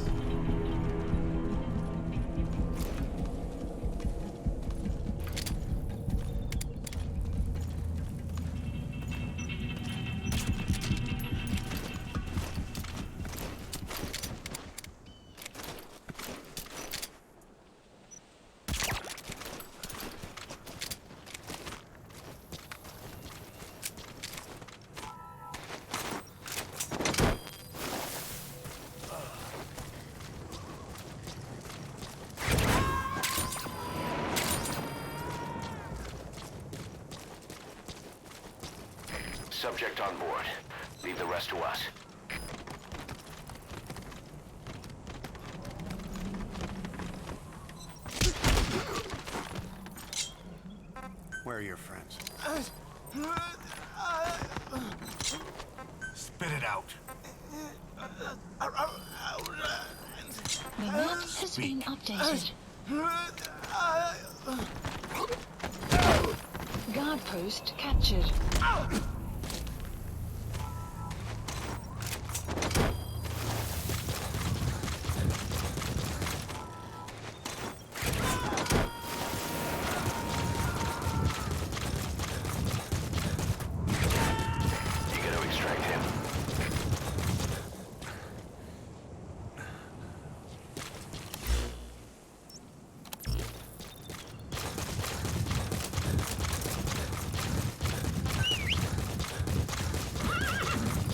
Subject on board. Leave the rest to us. Where are your friends? Spit it out. The map has been updated. Guard post captured.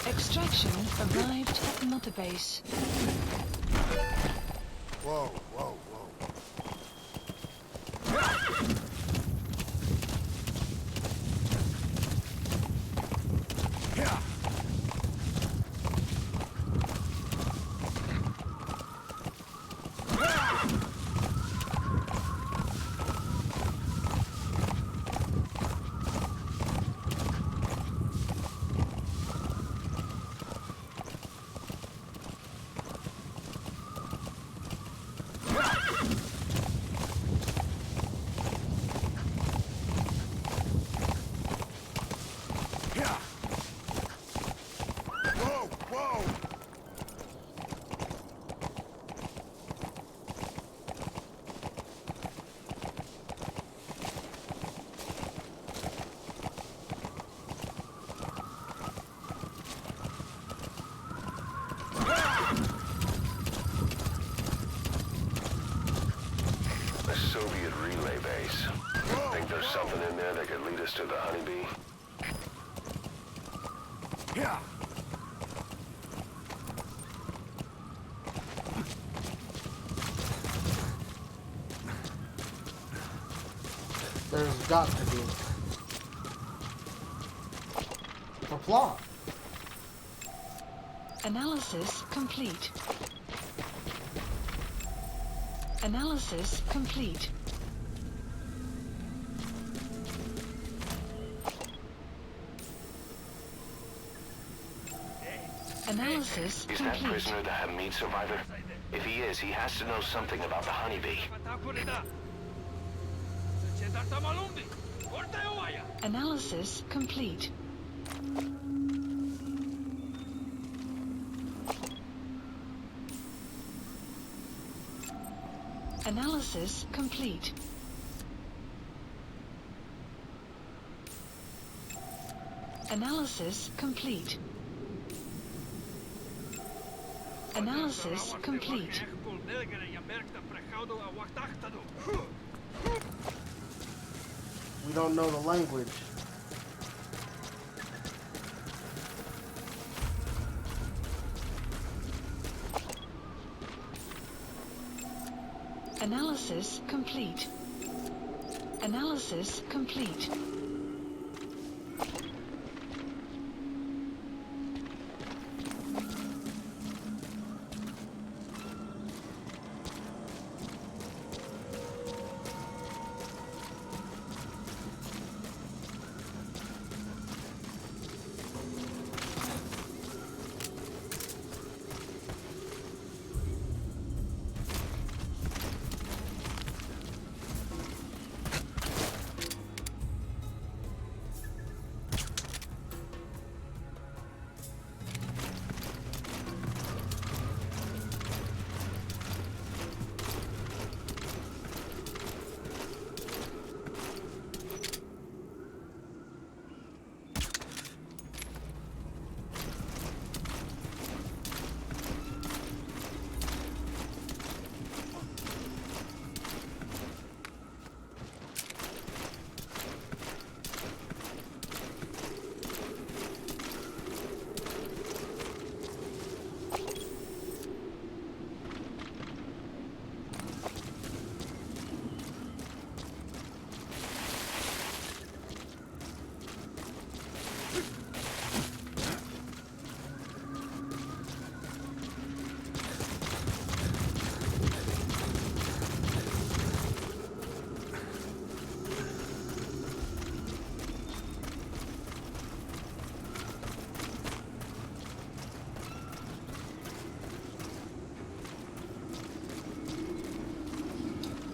Extraction arrived at Mother Base. Whoa, whoa, whoa. Soviet relay base. Think there's something in there that could lead us to the Honeybee? Yeah. There's got to be. For plot. Analysis complete. Analysis complete. Analysis Is that complete. prisoner the Hamid survivor? If he is, he has to know something about the honeybee. Analysis complete. Analysis complete. Analysis complete. Analysis complete. We don't know the language. Analysis complete. Analysis complete.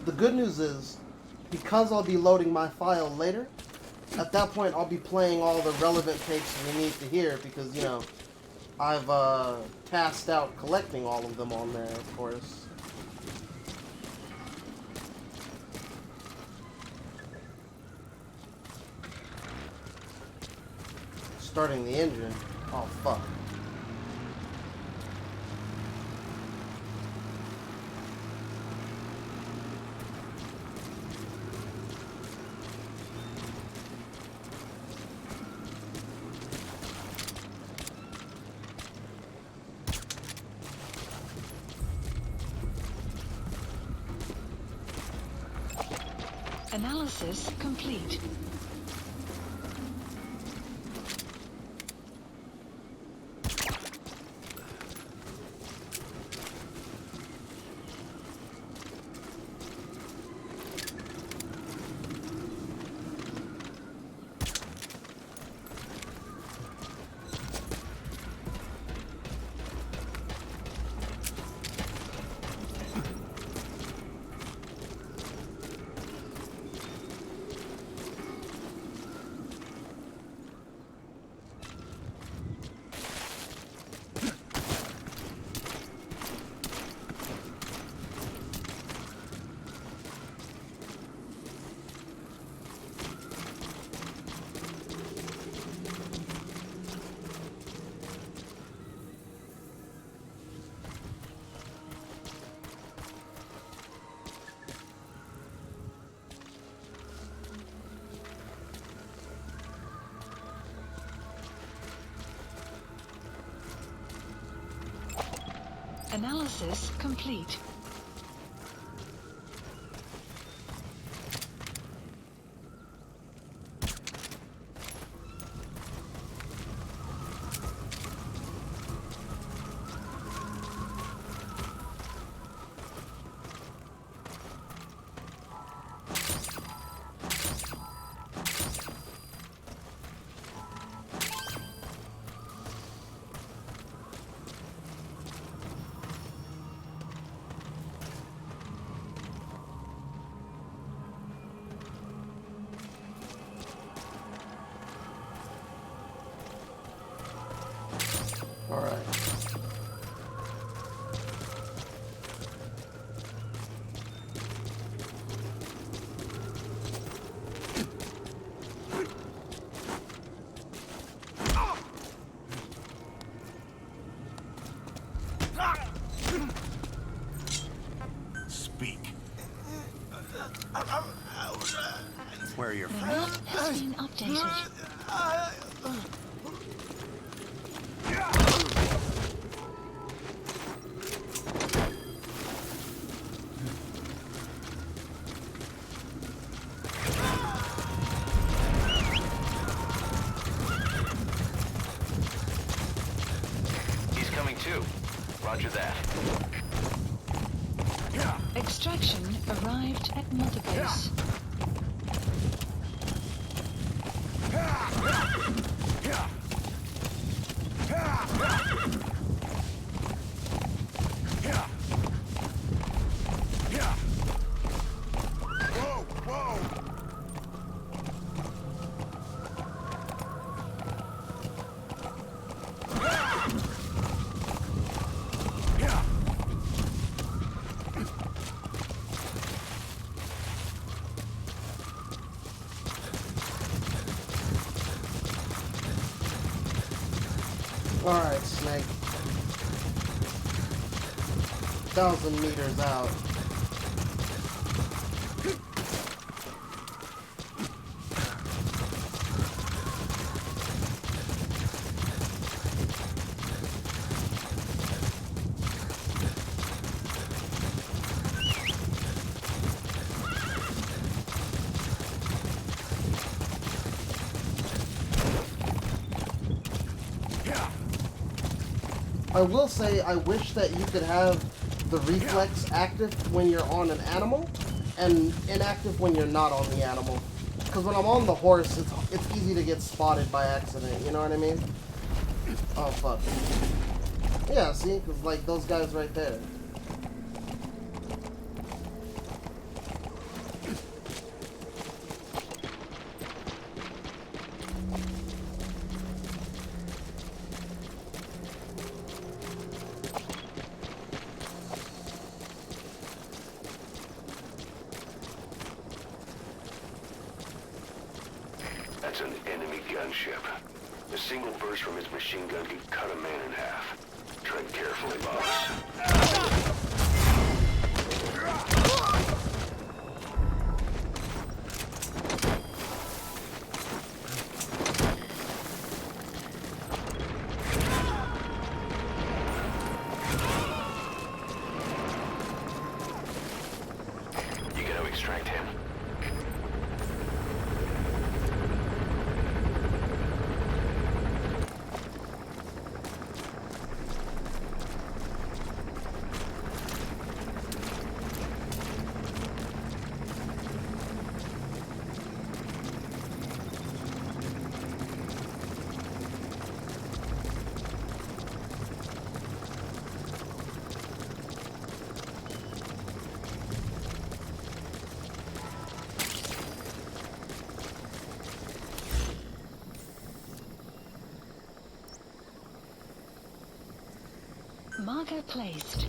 The good news is, because I'll be loading my file later, at that point I'll be playing all the relevant tapes we need to hear because, you know, I've tasked out collecting all of them on there, of course. Starting the engine. Oh, fuck. Analysis complete. Analysis complete. Where are your The friends? map has been updated. He's coming too. Roger that. Extraction arrived at Mother Base. Whoa, whoa! Alright, Snake. 1,000 meters out. I will say, I wish that you could have the reflex active when you're on an animal, and inactive when you're not on the animal. Because when I'm on the horse, it's easy to get spotted by accident, you know what I mean? Oh, fuck. Yeah, see? Because, like, those guys right there. That's an enemy gunship. A single burst from his machine gun could cut a man in half. Tread carefully, boss. You gotta extract him. Marker placed.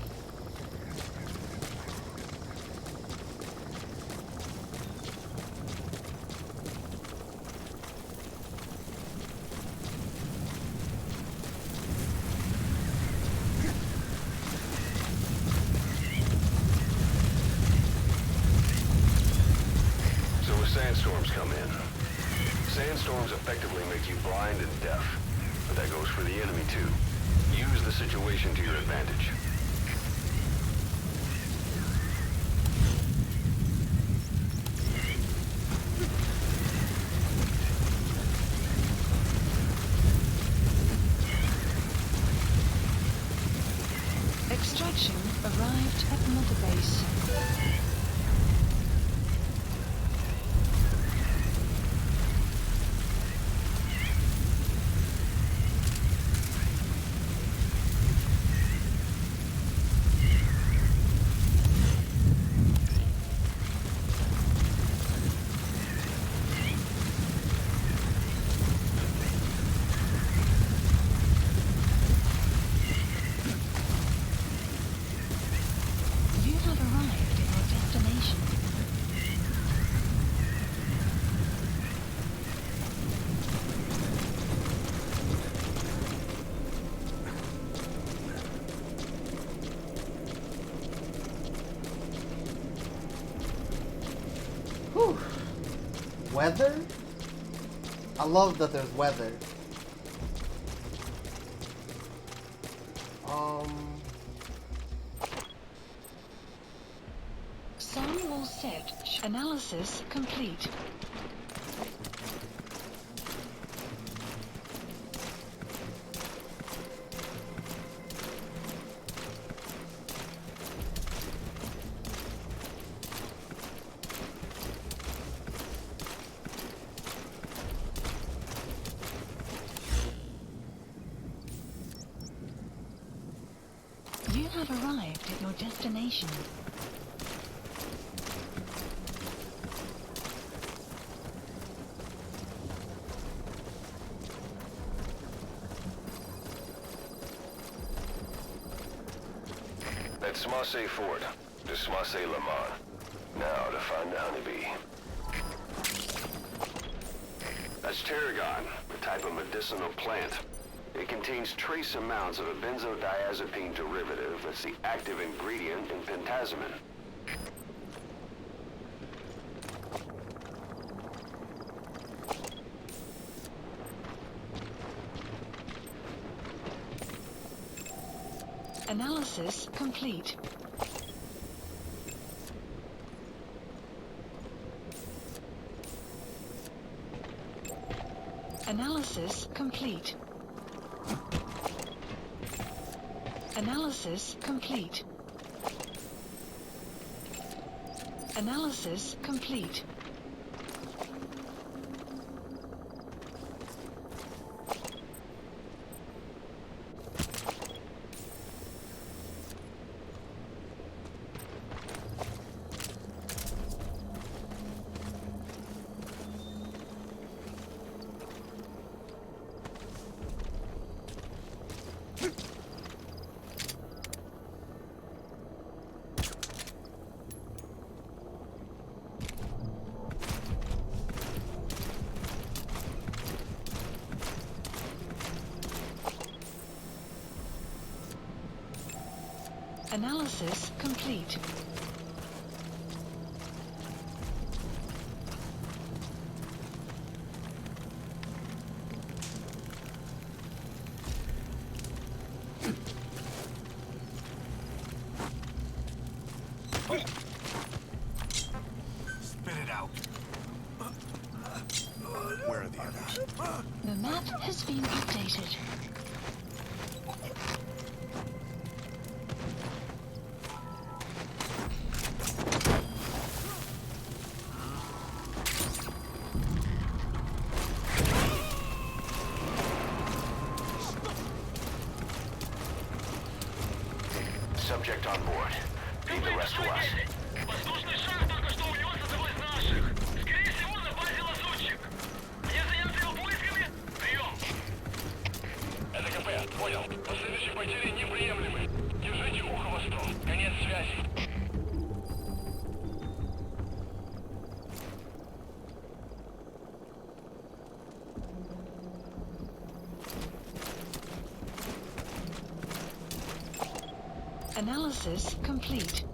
So as sandstorms come in, sandstorms effectively make you blind and deaf. But that goes for the enemy too. Use the situation to your advantage. Extraction arrived at Mother Base. You have arrived in your weather? I love that there's weather. Sun will set. Analysis complete. You have arrived at your destination. That's Marseille Fort. This Marseille Le Mans. Now to find the honeybee. That's tarragon, a type of medicinal plant. It contains trace amounts of a benzodiazepine derivative that's the active ingredient in pentazemin. Analysis complete. Analysis complete. Analysis complete. Analysis complete. Analysis complete. Spit it out. Where are the others? The map has been updated. Subject on board. Leave the rest to us. Воздушный шар только что унес одного из наших. Скорее всего, на базе лазутчик. Мне заняться его поисками? Прием! Это КП, понял. Последующие потери неприемлемы. Держите ухо восток. Конец связи. Analysis complete.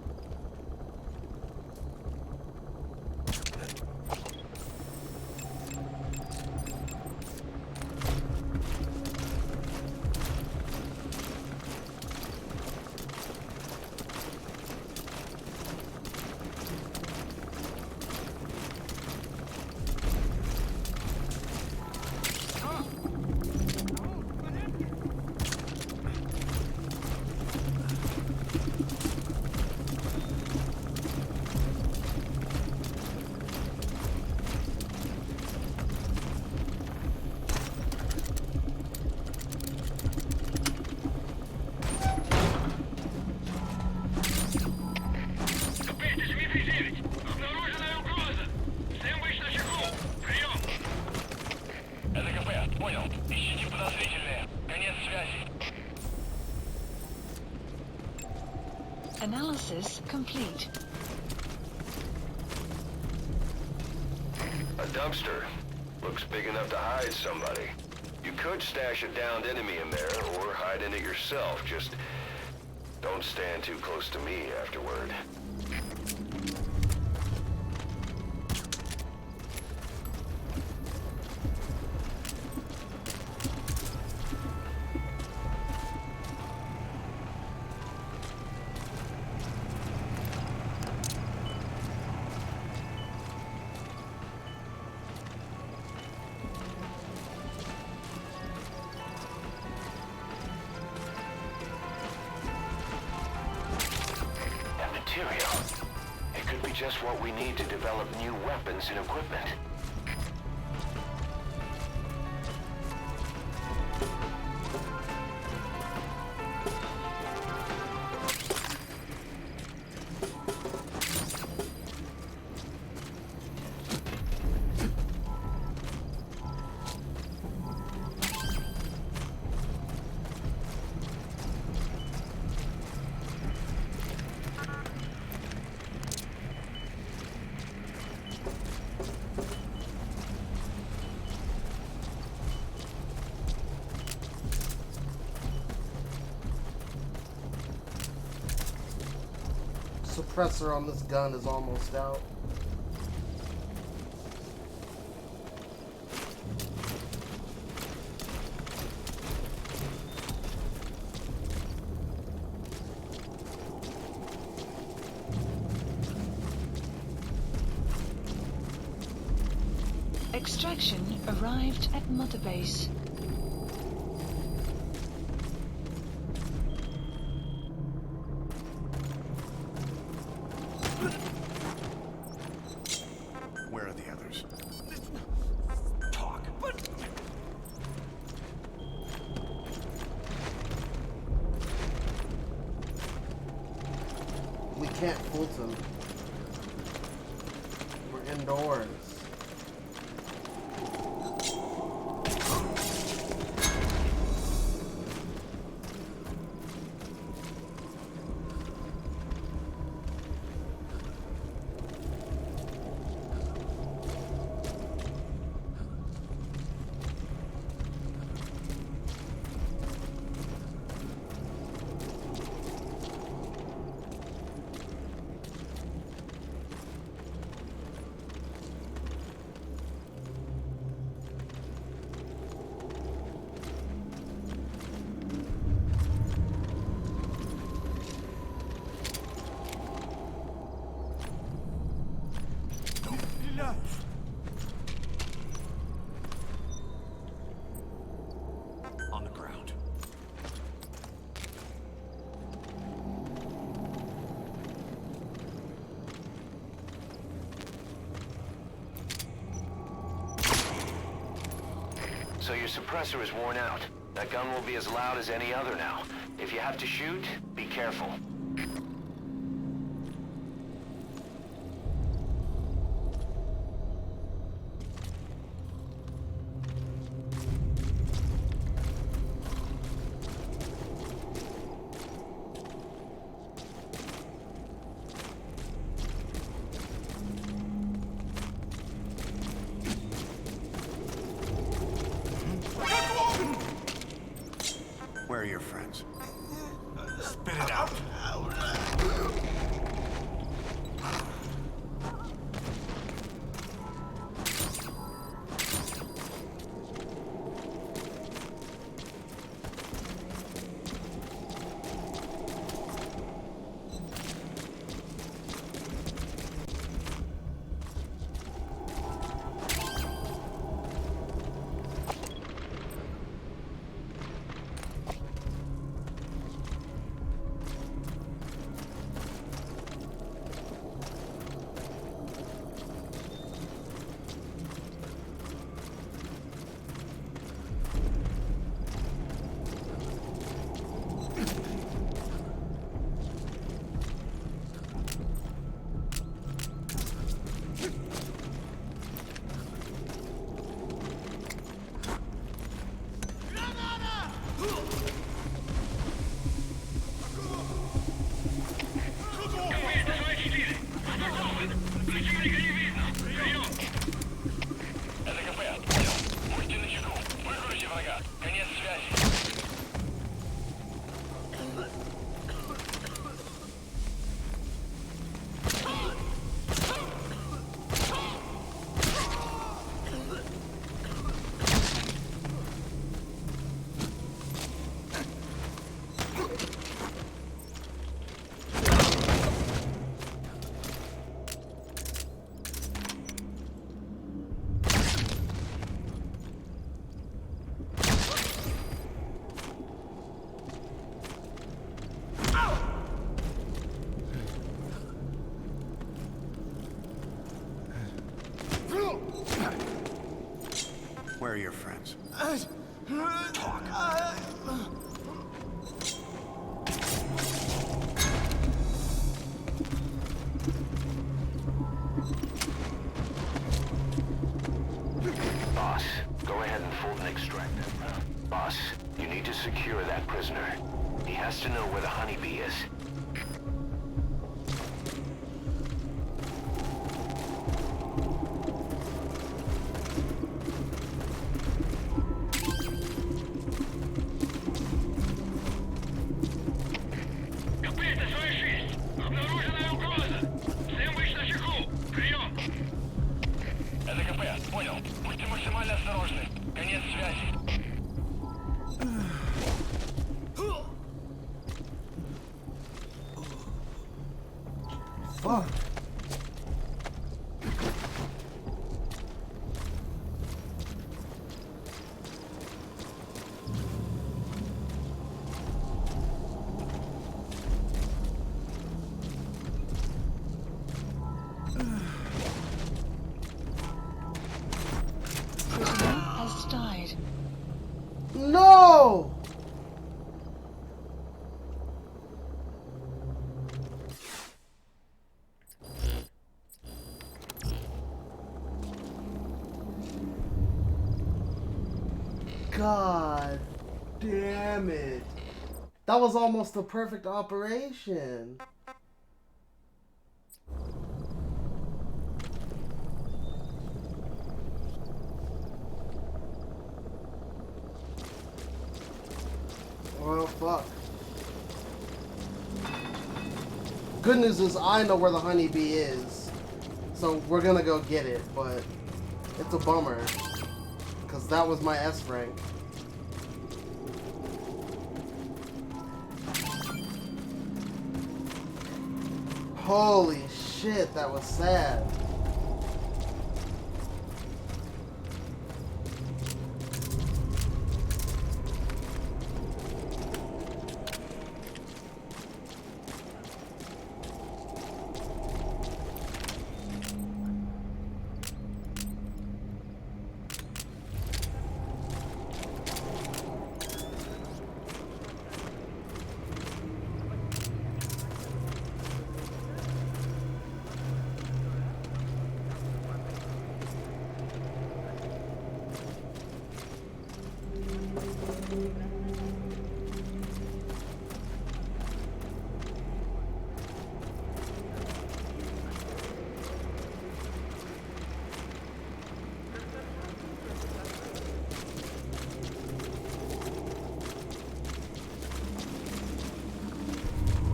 Analysis complete. A dumpster. Looks big enough to hide somebody. You could stash a downed enemy in there, or hide in it yourself. Just don't stand too close to me afterward. It could be just what we need to develop new weapons and equipment. Suppressor on this gun is almost out. Extraction arrived at Mother Base. Where are the others? Talk. We can't fool them. We're indoors. On the ground. So your suppressor is worn out. That gun will be as loud as any other now. If you have to shoot, be careful. Where are your friends? Spit it out. are your friends? Talk. Boss, go ahead and fold and extract him. Boss, you need to secure that prisoner. He has to know where the honeybee is. Капита 46! Обнаруженная угроза! Всем быть начеку! Прием! Это КП, понял. Будьте максимально осторожны. Конец связи. Fuck. Prisoner has died. No! God damn it. That was almost a perfect operation. Well, fuck. Good news is I know where the honeybee is. So we're gonna go get it, but it's a bummer. Because that was my S rank. Holy shit, that was sad.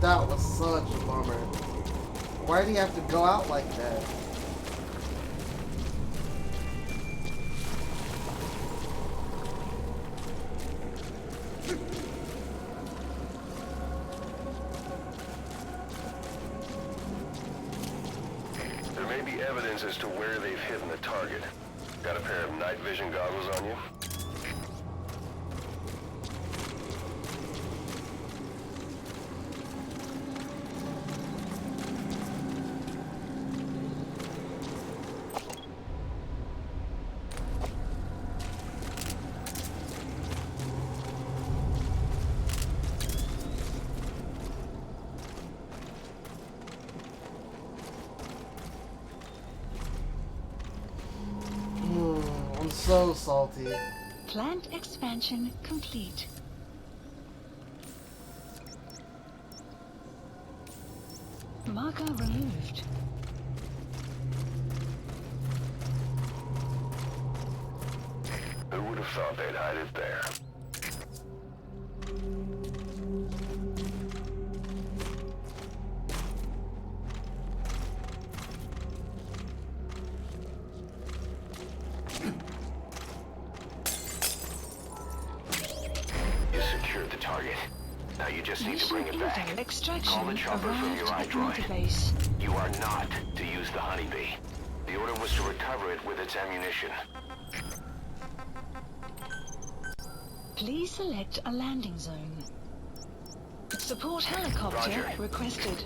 That was such a bummer. Why did he have to go out like that? There may be evidence as to where they've hidden the target. Got a pair of night vision goggles on you? I'm so salty. Plant expansion complete. Marker removed. Who would have thought they'd hide it there? You secured the target. Now you just need to bring it back. Mission extraction Call the chopper from your arrived iDroid. at database. You are not to use the honeybee. The order was to recover it with its ammunition. Please select a landing zone. Support helicopter Roger. requested.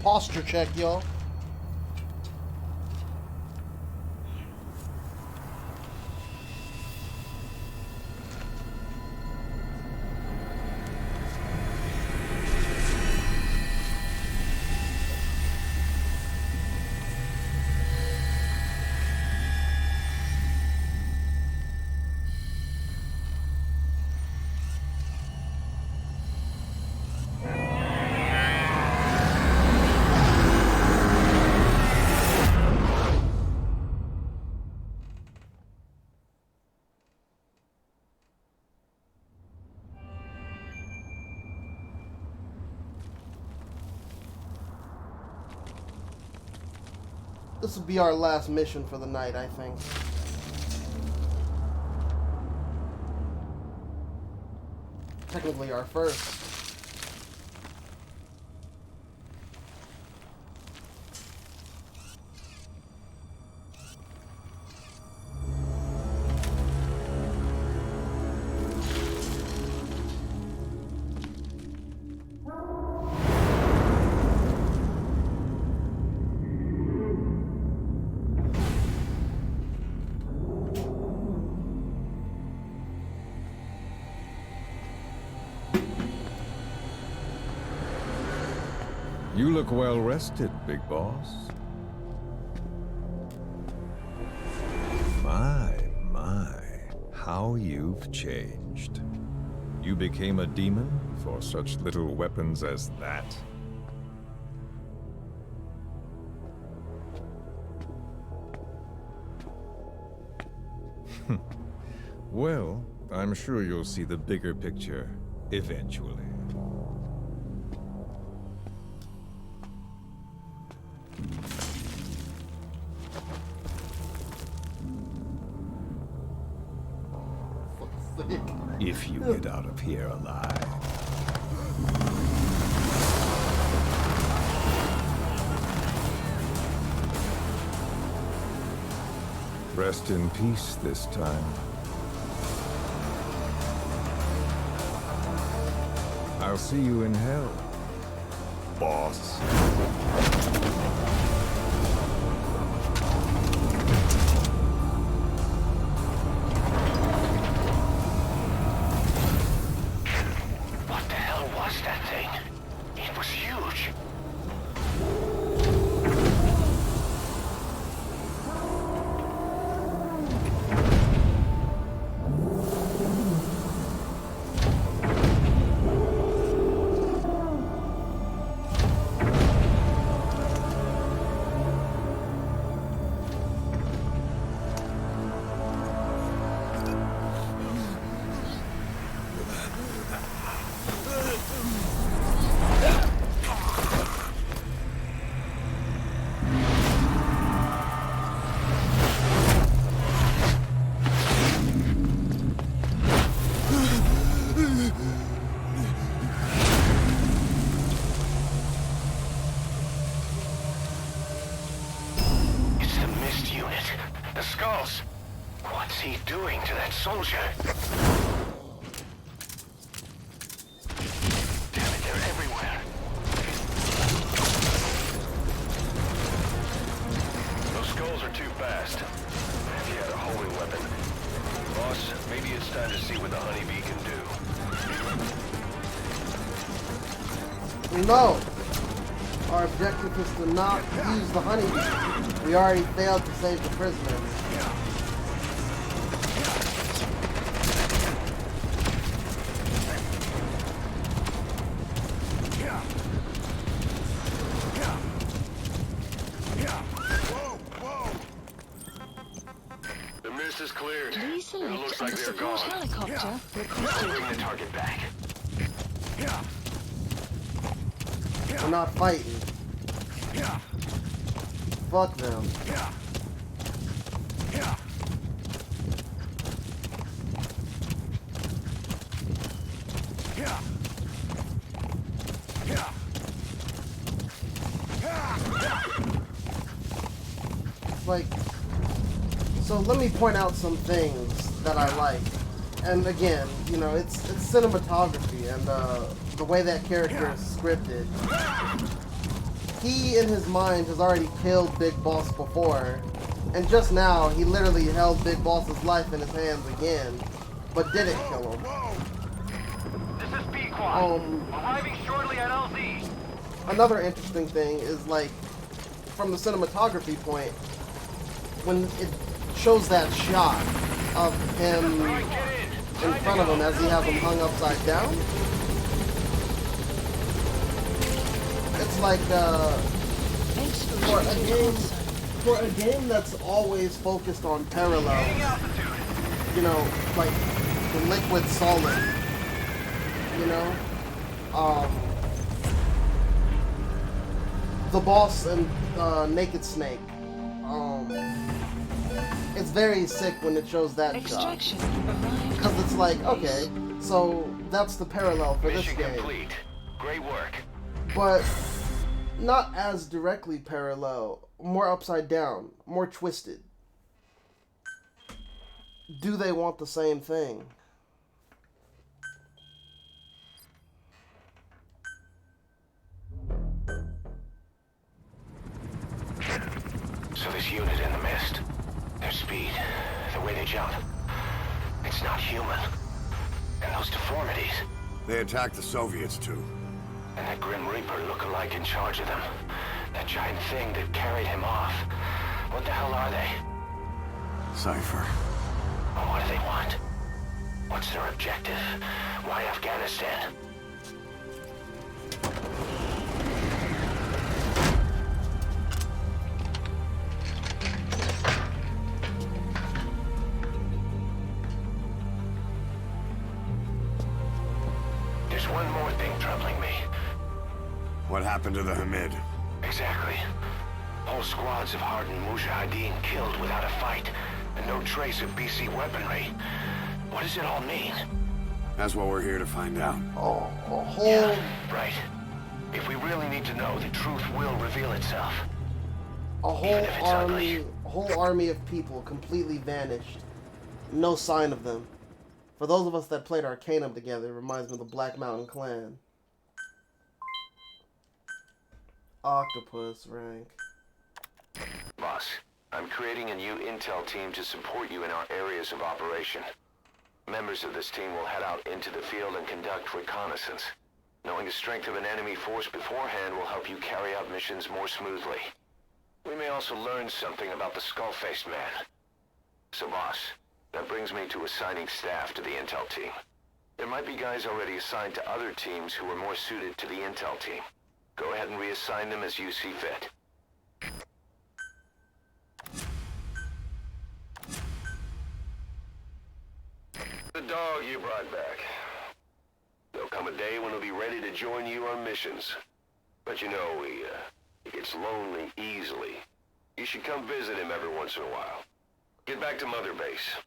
posture check, y'all. This will be our last mission for the night, I think. Technically our first. You look well rested, big boss. My, how you've changed. You became a demon for such little weapons as that? Well, I'm sure you'll see the bigger picture eventually. If you get out of here alive. Rest in peace this time. I'll see you in hell, boss. Soldier. Damn it, they're everywhere. Those skulls are too fast. If you had a homing weapon. Boss, maybe it's time to see what the honeybee can do. No! Our objective is to not use the honeybee. We already failed to save the prisoners. Is cleared. Please select it looks a like they're support gone. helicopter Bring the requested. target back. We're not fighting. Fuck them. Like, so let me point out some things that I like. And again, you know, it's cinematography and the way that character is scripted. he in his mind has already killed Big Boss before, and just now he literally held Big Boss's life in his hands again, but didn't kill him. This is Pequod. Arriving shortly at LZ. Another interesting thing is, like, from the cinematography point, when it shows that shot of him in front of him as he has him hung upside down, it's like for a game that's always focused on parallels, you know, like the liquid solid, you know, the boss and Naked Snake, it's very sick when it shows that shot, because it's like, okay, so that's the parallel for this game. Complete. Great work. But not as directly parallel, more upside down, more twisted. Do they want the same thing? So this unit in the mist, their speed, the way they jump, it's not human. And those deformities. They attacked the Soviets too. And that Grim Reaper look-alike in charge of them. That giant thing that carried him off. What the hell are they? Cypher. Well, what do they want? What's their objective? Why Afghanistan? There's one more thing troubling me. What happened to the Hamid? Exactly. Whole squads of hardened Mujahideen killed without a fight, and no trace of BC weaponry. What does it all mean? That's what we're here to find out. Oh, a whole... Yeah, right. If we really need to know, the truth will reveal itself. A whole army of people completely vanished. No sign of them. For those of us that played Arcanum together, it reminds me of the Black Mountain Clan. Octopus rank. Boss, I'm creating a new intel team to support you in our areas of operation. Members of this team will head out into the field and conduct reconnaissance. Knowing the strength of an enemy force beforehand will help you carry out missions more smoothly. We may also learn something about the skull-faced man. So boss, that brings me to assigning staff to the intel team. There might be guys already assigned to other teams who are more suited to the intel team. Go ahead and reassign them as you see fit. The dog you brought back. There'll come a day when he'll be ready to join you on missions. But you know, he gets lonely easily. You should come visit him every once in a while. Get back to Mother Base.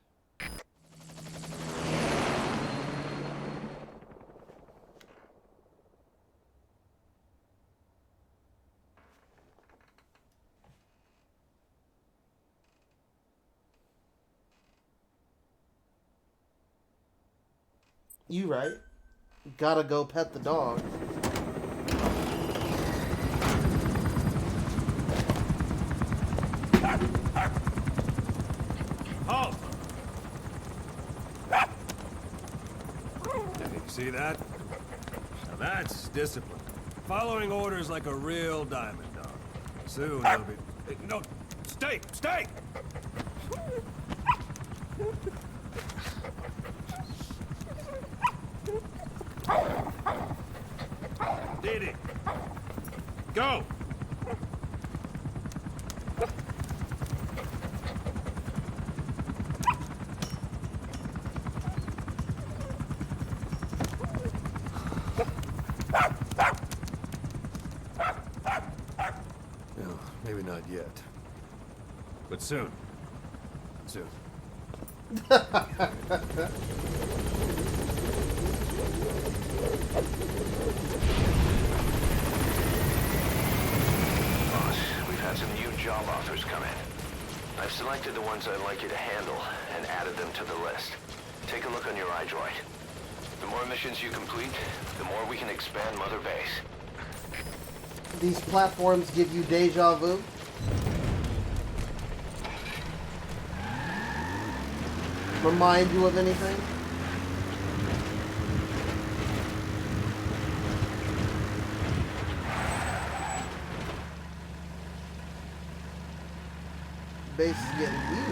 You right. Gotta go pet the dog. Halt! You see that? Now that's discipline. Following orders like a real diamond dog. Soon he'll be... No, stay! Stay! Didi! Go! No, maybe not yet. But soon. Soon. Some new job offers come in. I've selected the ones I'd like you to handle and added them to the list. Take a look on your iDroid. The more missions you complete, the more we can expand Mother Base. these platforms give you deja vu. Remind you of anything? Base is getting huge.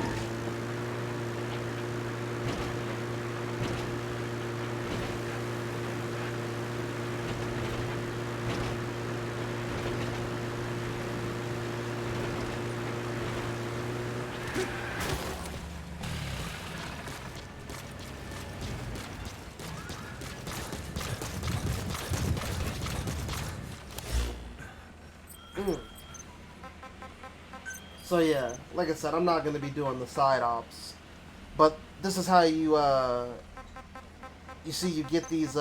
So yeah, like I said, I'm not going to be doing the side ops, but this is how you see you get these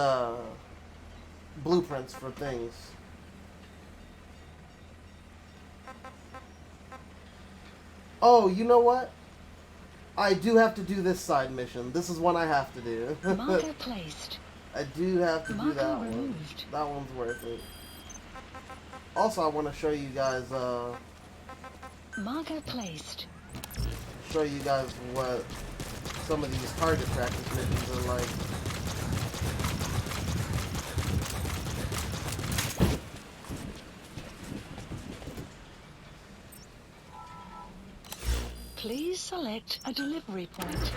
blueprints for things. Oh, you know what? I do have to do this side mission. This is one I have to do. Marker placed. I do have to do Marker that one. removed. That one's worth it. Also, I want to show you guys Marker placed. show you guys what some of these target practice missions are like. Please select a delivery point.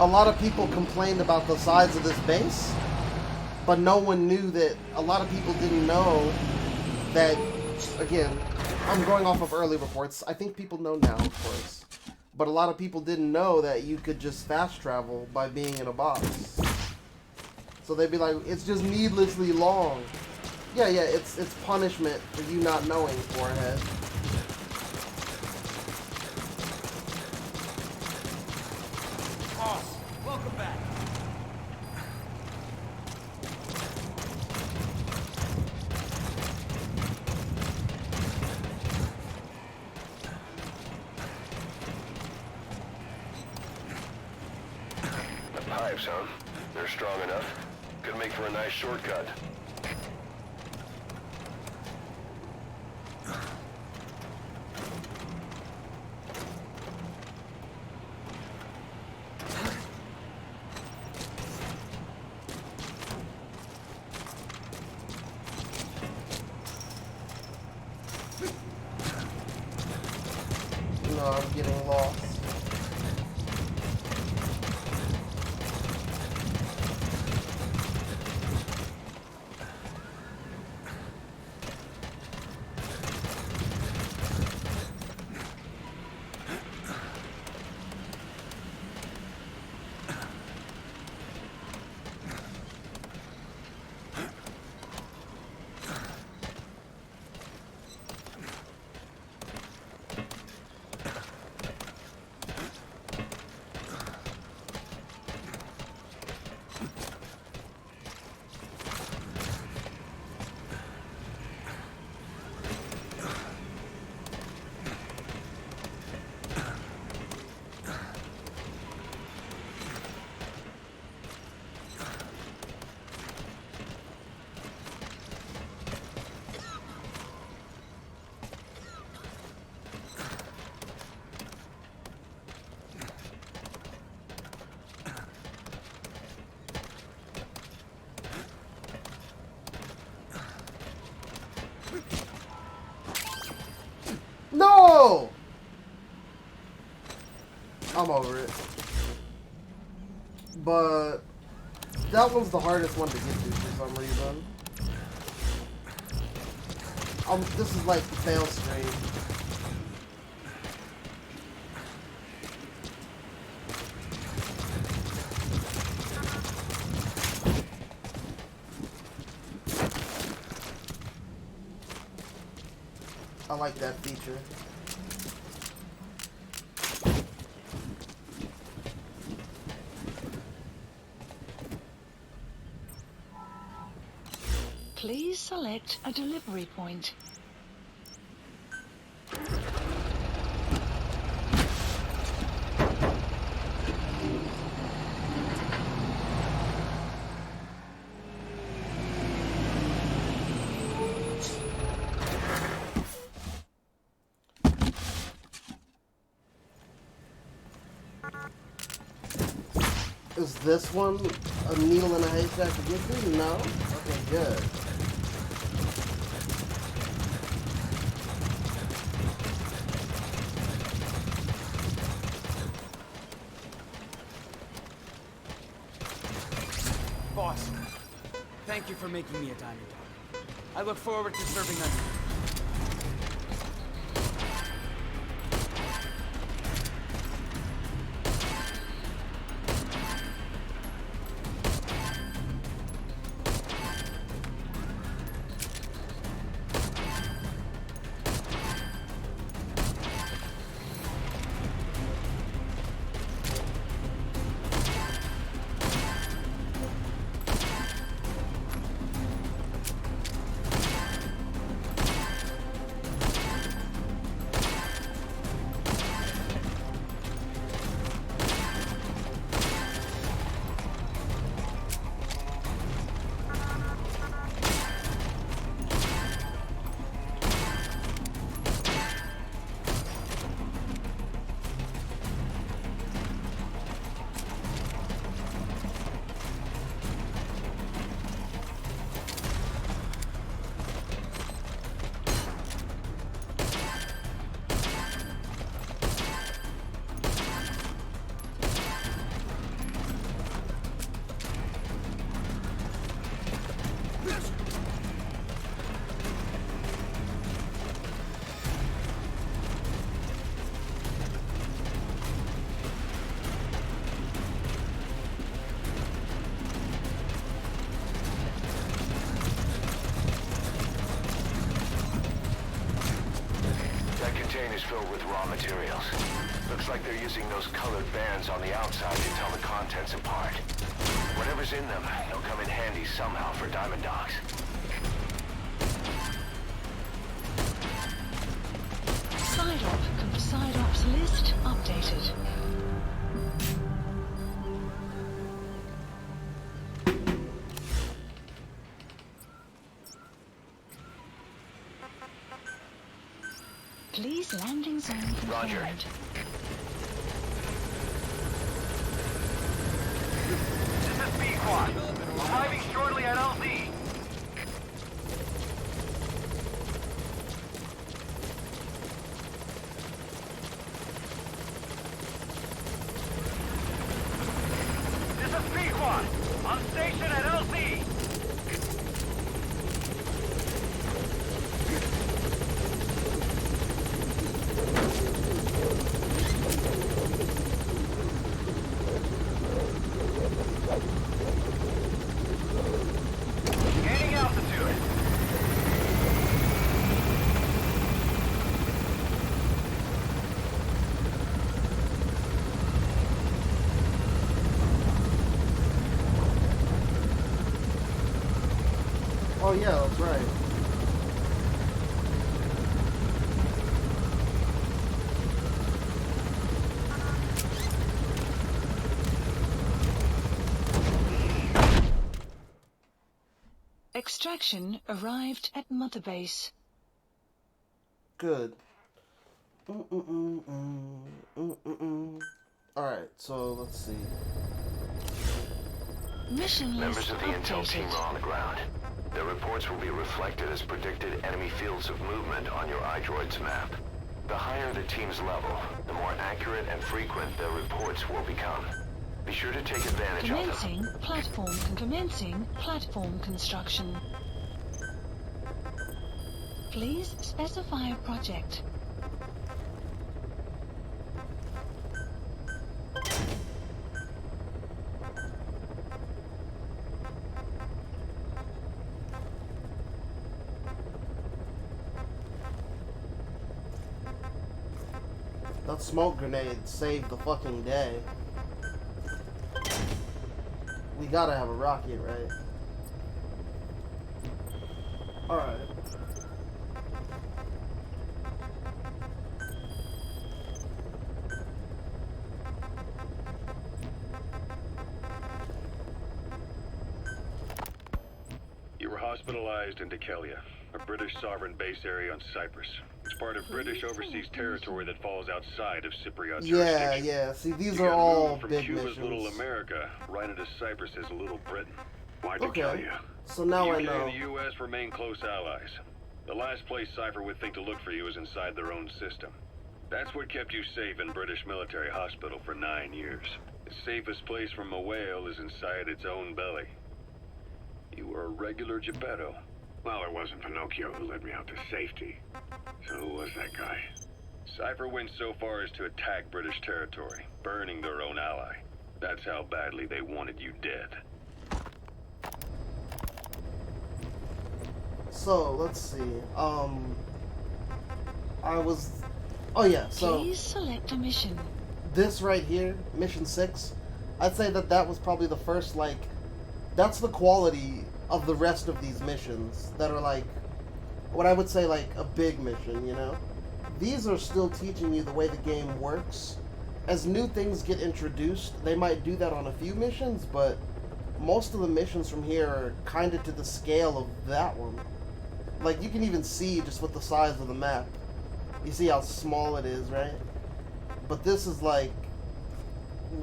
A lot of people complained about the size of this base, but no one knew that. A lot of people didn't know that, again, I'm going off of early reports. I think people know now, of course. But a lot of people didn't know that you could just fast travel by being in a box. So they'd be like, it's just needlessly long. Yeah, it's punishment for you not knowing, Forehead. Boss, welcome back. The pipes, huh? They're strong enough. Could make for a nice shortcut. No, I'm getting lost. No! I'm over it. But that one's the hardest one to get to for some reason. This is like the fail screen. I like that feature. Please select a delivery point. Is this one a needle in a haystack to get through? No? Okay, good. Boss, thank you for making me a diamond dog. I look forward to serving under you. Is filled with raw materials. Looks like they're using those colored bands on the outside to tell the contents apart. Whatever's in them, they'll come in handy somehow for diamond dogs. Side ops list updated. Please landing zone confirmed. Roger. This is B-Quad. Arriving shortly at LZ. This is B-Quad. On station at LZ. Gaining altitude. Oh yeah, that's right. Extraction arrived at Mother Base. Good. Alright, so let's see. Mission Members list of the intel team updated. are on the ground. Their reports will be reflected as predicted enemy fields of movement on your iDroid's map. The higher the team's level, the more accurate and frequent their reports will become. Be sure to take advantage of them. Commencing platform construction. Please specify a project. That smoke grenade saved the fucking day. We gotta have a rocket, right? Alright. You were hospitalized in Dekelia. A British sovereign base area on Cyprus. It's part of British overseas territory that falls outside of Cypriot jurisdiction. Yeah. See, these You are gotta all move from big Cuba's missions. little America right into Cyprus as Little Britain. Why'd they Okay. tell you? So now UK I know. and the US remain close allies. The last place Cypher would think to look for you is inside their own system. That's what kept you safe in British military hospital for 9 years. The safest place from a whale is inside its own belly. You were a regular Geppetto. Well, it wasn't Pinocchio who led me out to safety. So who was that guy? Cypher went so far as to attack British territory, burning their own ally. That's how badly they wanted you dead. So, let's see. Oh yeah, so Please select a mission. this right here, Mission 6, I'd say that was probably the first, like, that's the quality of the rest of these missions that are, like, what I would say, like, a big mission, you know? These are still teaching you the way the game works. As new things get introduced, they might do that on a few missions, but most of the missions from here are kind of to the scale of that one. Like, you can even see just with the size of the map. You see how small it is, right? But this is, like,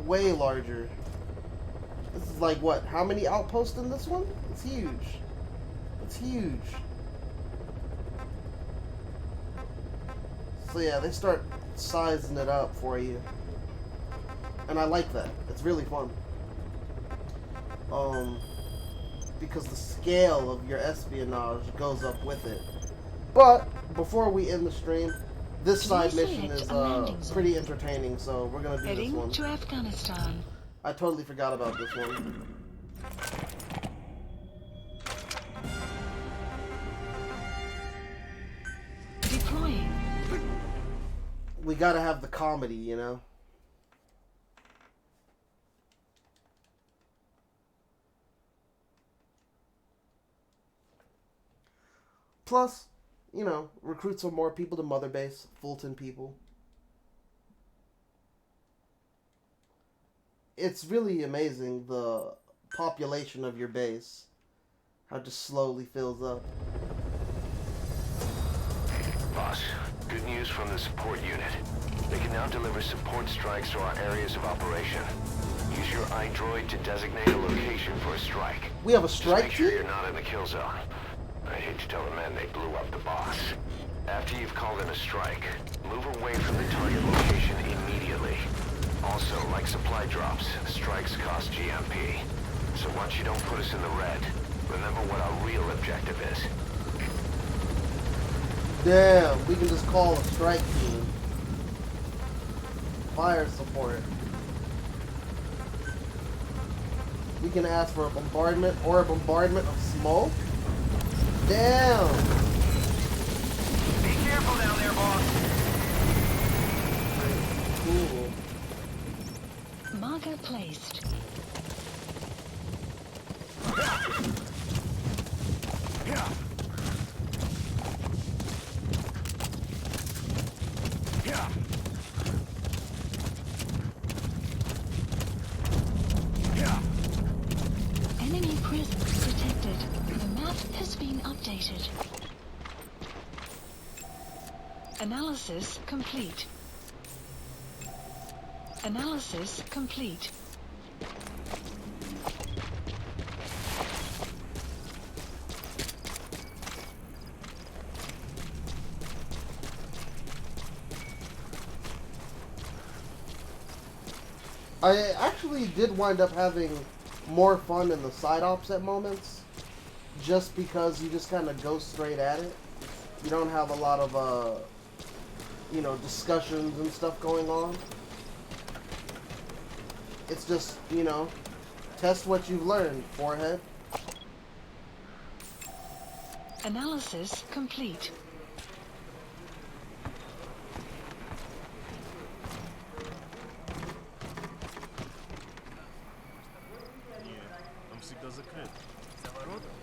way larger. This is like, what, how many outposts in this one? It's huge. It's huge. So yeah, they start sizing it up for you. And I like that. It's really fun. Because the scale of your espionage goes up with it. But before we end the stream, this side mission is pretty entertaining, so we're gonna do this Heading one. to Afghanistan. I totally forgot about this one. Deploying. We gotta have the comedy, you know? Plus, you know, recruit some more people to Mother Base, Fulton people. It's really amazing, the population of your base. How it just slowly fills up. Boss, good news from the support unit. They can now deliver support strikes to our areas of operation. Use your iDroid to designate a location for a strike. We have a strike Just make sure team? you're not in the kill zone. I hate to tell the men they blew up the boss. After you've called in a strike, move away from the target location immediately. Also, like supply drops, strikes cost GMP. So once you don't put us in the red, remember what our real objective is. Damn, we can just call a strike team. Fire support. We can ask for a bombardment or a bombardment of smoke. Damn. Be careful down there, boss. Cool. Marker placed. Enemy presence detected. The map has been updated. Analysis complete. Analysis complete. I actually did wind up having more fun in the side ops at moments, just because you just kind of go straight at it. You don't have a lot of, you know, discussions and stuff going on. It's just, you know, test what you've learned, forehead. Analysis complete. Там всегда закрыто. За воротами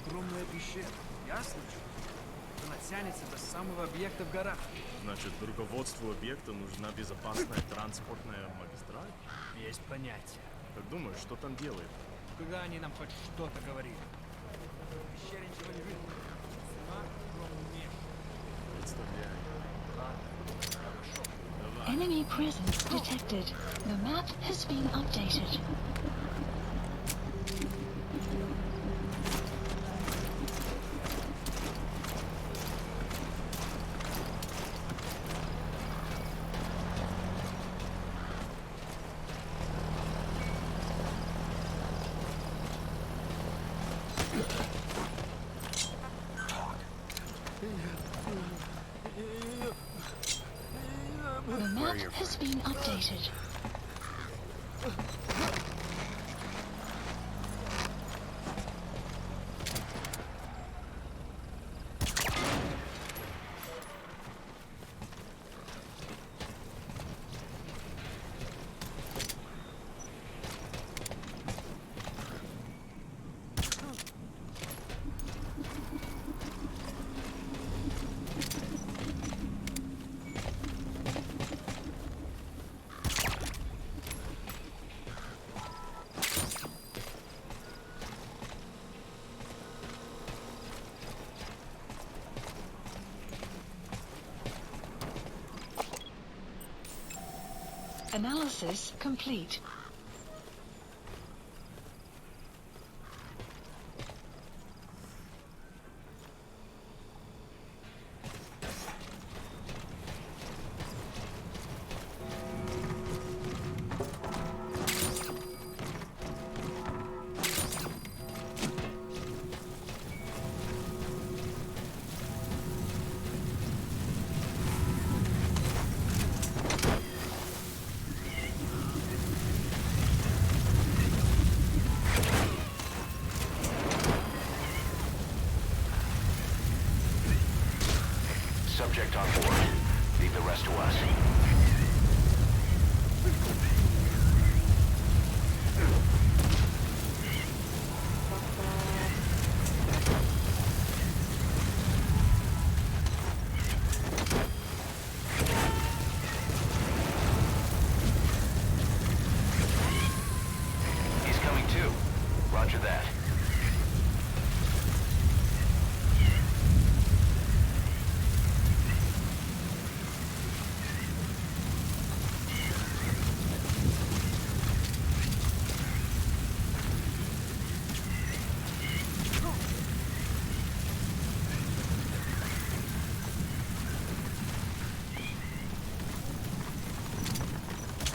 огромная пещера. Ясно, что? Она тянется до самого объекта в горах. Значит, руководству объекта нужна безопасная транспортная магистраль? Есть понятие. Как думаешь, что там делает? Когда они нам хоть что-то говорили? В пещере ничего не видно. Зима, Enemy presence detected. The map has been updated. The map has been updated. Analysis complete. Subject on board. Leave the rest to us. He's coming too. Roger that.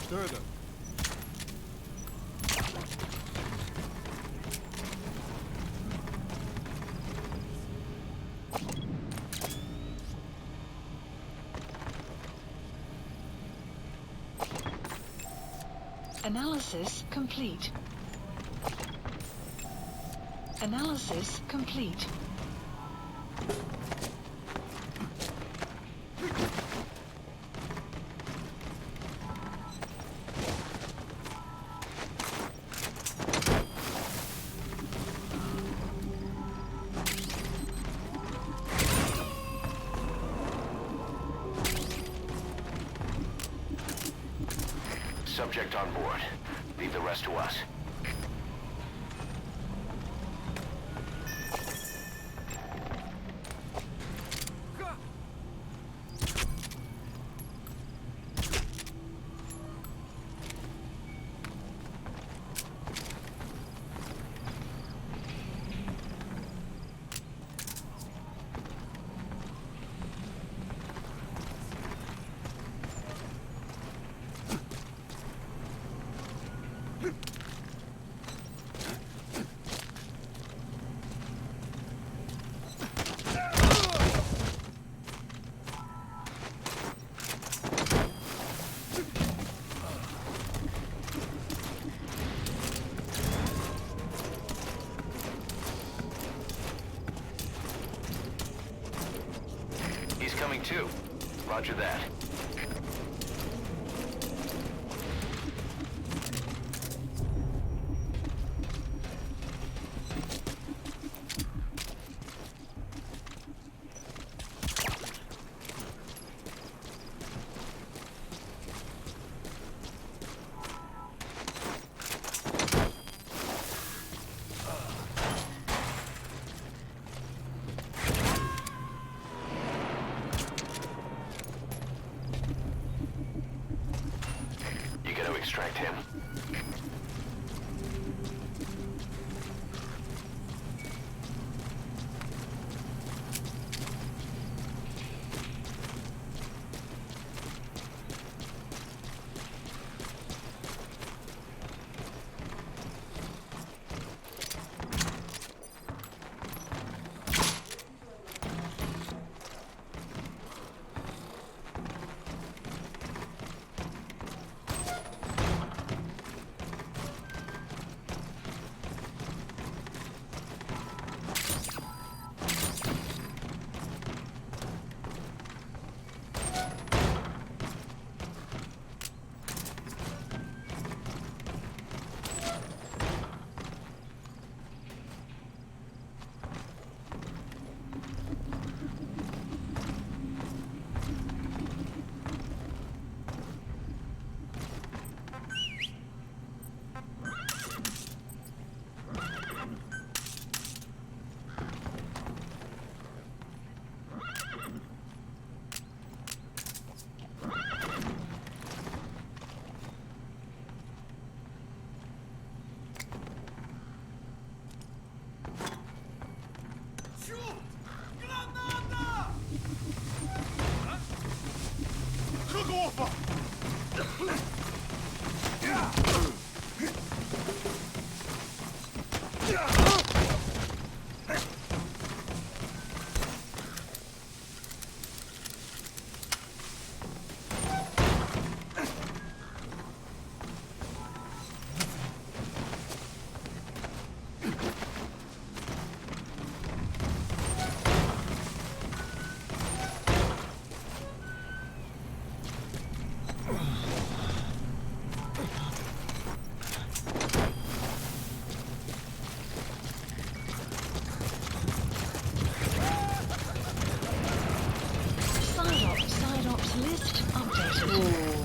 Что это? Analysis complete. Analysis complete. Subject on board. Leave the rest to us. He's coming too. Roger that. distract him.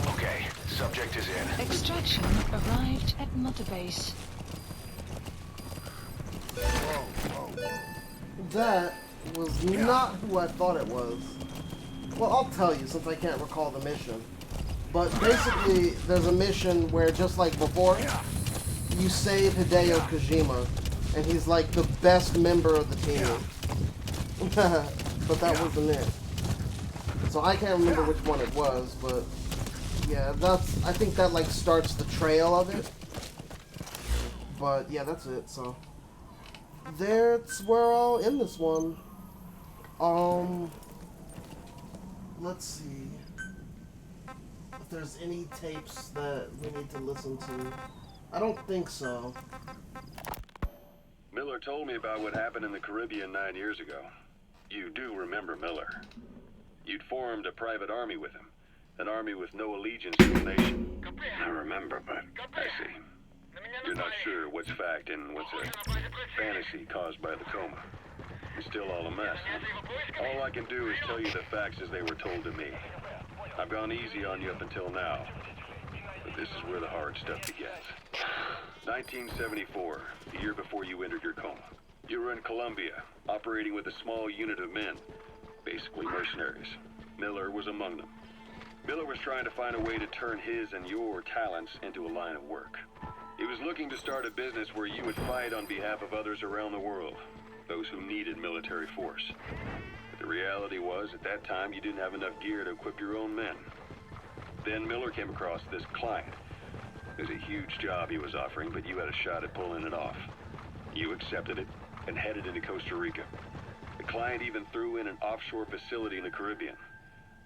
Okay, subject is in. Extraction arrived at Mother Base. That was not who I thought it was. Well, I'll tell you since I can't recall the mission. But basically, there's a mission where, just like before, you save Hideo Kojima, and he's like the best member of the team. But that wasn't it. So I can't remember which one it was, but yeah, I think that like starts the trail of it. But yeah, that's it. So we're all in this one. Let's see if there's any tapes that we need to listen to. I don't think so. Miller told me about what happened in the Caribbean 9 years ago. You do remember Miller. You'd formed a private army with him. An army with no allegiance to the nation. I remember, but I see. You're not sure what's fact and what's a fantasy caused by the coma. It's still all a mess. All I can do is tell you the facts as they were told to me. I've gone easy on you up until now, but this is where the hard stuff begins. 1974, the year before you entered your coma. You were in Colombia, operating with a small unit of men, basically mercenaries. Miller was among them. Miller was trying to find a way to turn his and your talents into a line of work. He was looking to start a business where you would fight on behalf of others around the world, those who needed military force. But the reality was, at that time, you didn't have enough gear to equip your own men. Then Miller came across this client. It was a huge job he was offering, but you had a shot at pulling it off. You accepted it and headed into Costa Rica. The client even threw in an offshore facility in the Caribbean.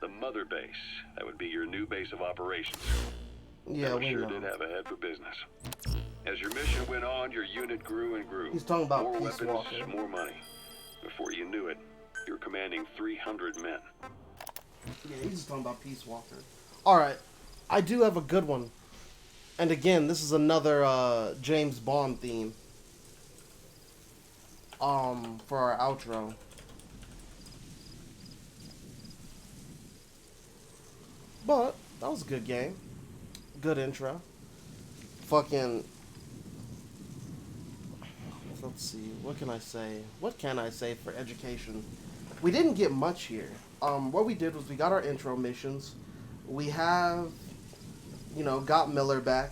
The Mother Base. That would be your new base of operations. Yeah, we sure know. did have a head for business. As your mission went on, your unit grew and grew. He's talking about more Peace weapons, Walker. more money. Before you knew it, you were commanding 300 men. Yeah, he's just talking about Peace Walker. Alright, I do have a good one. And again, this is another James Bond theme. For our outro. But that was a good game. Good intro. Fucking. Let's see. What can I say? What can I say for education? We didn't get much here. What we did was we got our intro missions. We have got Miller back.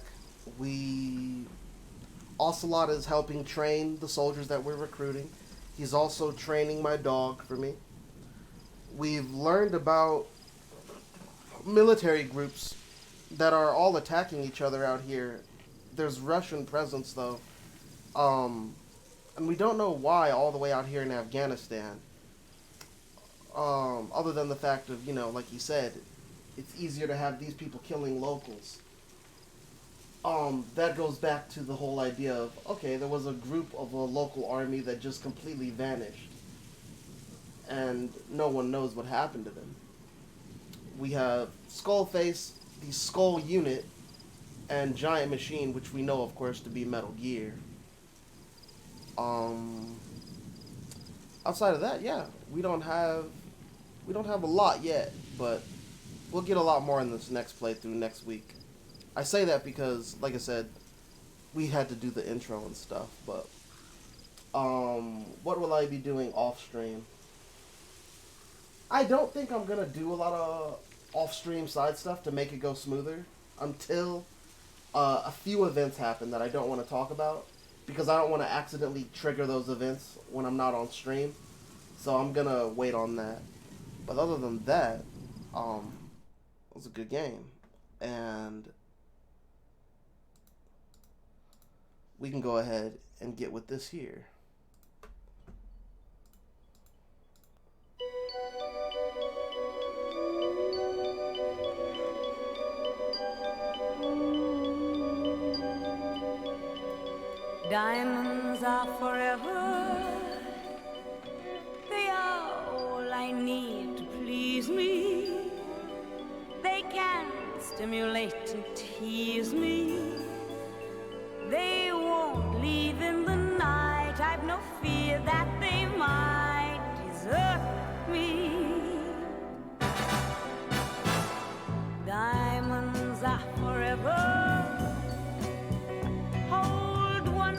Ocelot is helping train the soldiers that we're recruiting. He's also training my dog for me. We've learned about military groups that are all attacking each other out here. There's Russian presence, though. And we don't know why all the way out here in Afghanistan. Other than the fact of, like he said, it's easier to have these people killing locals. That goes back to the whole idea of, okay, there was a group of a local army that just completely vanished. And no one knows what happened to them. We have Skullface, the Skull Unit, and Giant Machine, which we know, of course, to be Metal Gear. Outside of that, yeah, we don't have a lot yet, but we'll get a lot more in this next playthrough next week. I say that because, like I said, we had to do the intro and stuff, but what will I be doing off stream? I don't think I'm gonna do a lot of off-stream side stuff to make it go smoother until a few events happen that I don't want to talk about, because I don't want to accidentally trigger those events when I'm not on stream. So I'm gonna wait on that. But other than that, it was a good game, and we can go ahead and get with this here. Diamonds are forever. They are all I need to please me. They can stimulate and tease me. They won't leave in the night. I've no fear that they might desert me. Diamonds are forever.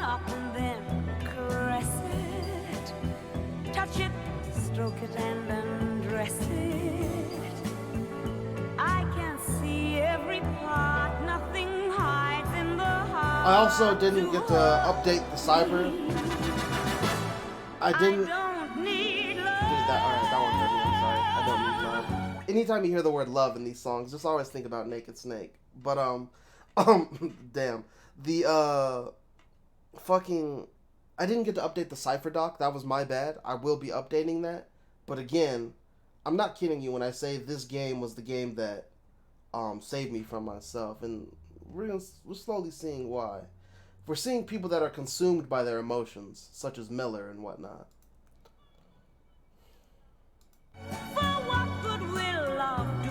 Up and then caress it, touch it, stroke it and undress it. I can see every part, nothing hides in the heart. I also didn't get to update the cyber. I didn't. Don't need love. Alright, that one hurt me. I'm sorry. I don't need love. Anytime you hear the word love in these songs, just always think about Naked Snake. But damn. I didn't get to update the Cypher doc. That was my bad. I will be updating that. But again, I'm not kidding you when I say this game was the game that saved me from myself. And we're slowly seeing why. We're seeing people that are consumed by their emotions, such as Miller and whatnot. For what good will love do?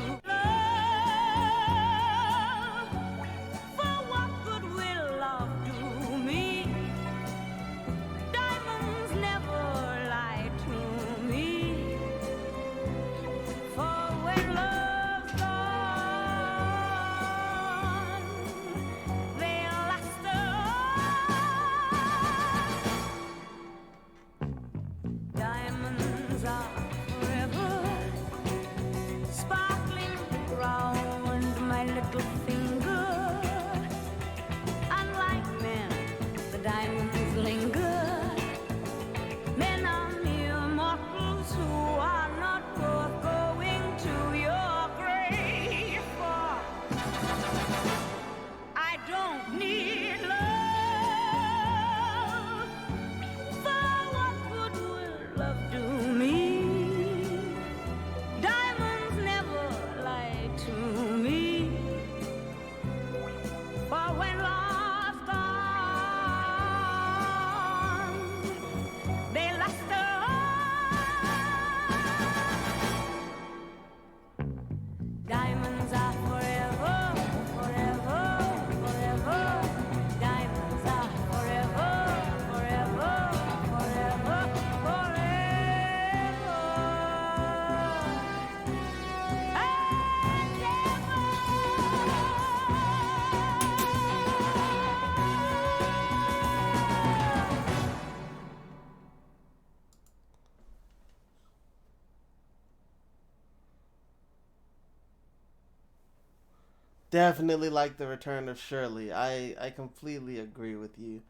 definitely like the return of Shirley. I completely agree with you.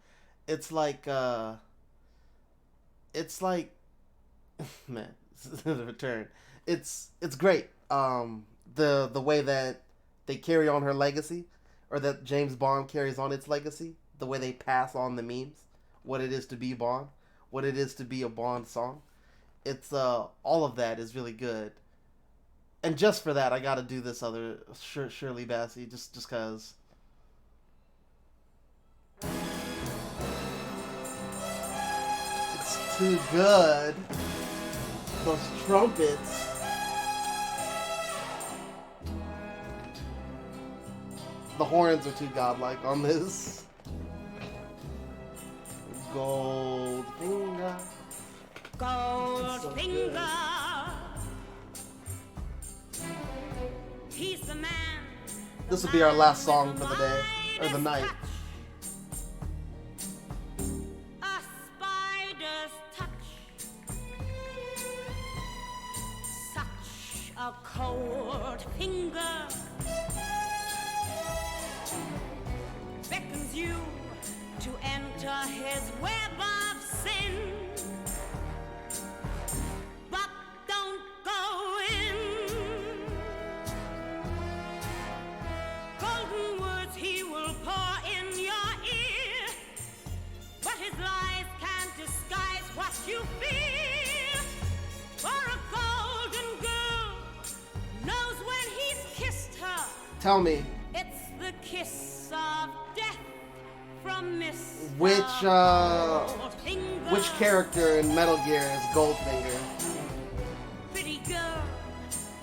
It's like man, the return. It's great. The way that they carry on her legacy, or that James Bond carries on its legacy, the way they pass on the memes, what it is to be Bond, what it is to be a Bond song. It's all of that is really good. And just for that, I got to do this other Shirley Bassey, just cause. It's too good. Those trumpets. The horns are too godlike on this. Goldfinger. Goldfinger. He's the man. This will be our last song for the day, or the night. A spider's touch. Such a cold finger beckons you to enter his web of sin. But don't go in. Golden words he will pour in your ear, but his lies can't disguise what you feel. For a golden girl knows when he's kissed her. Tell me. It's the kiss of death from Mr. Which character in Metal Gear is Goldfinger? Pretty girl,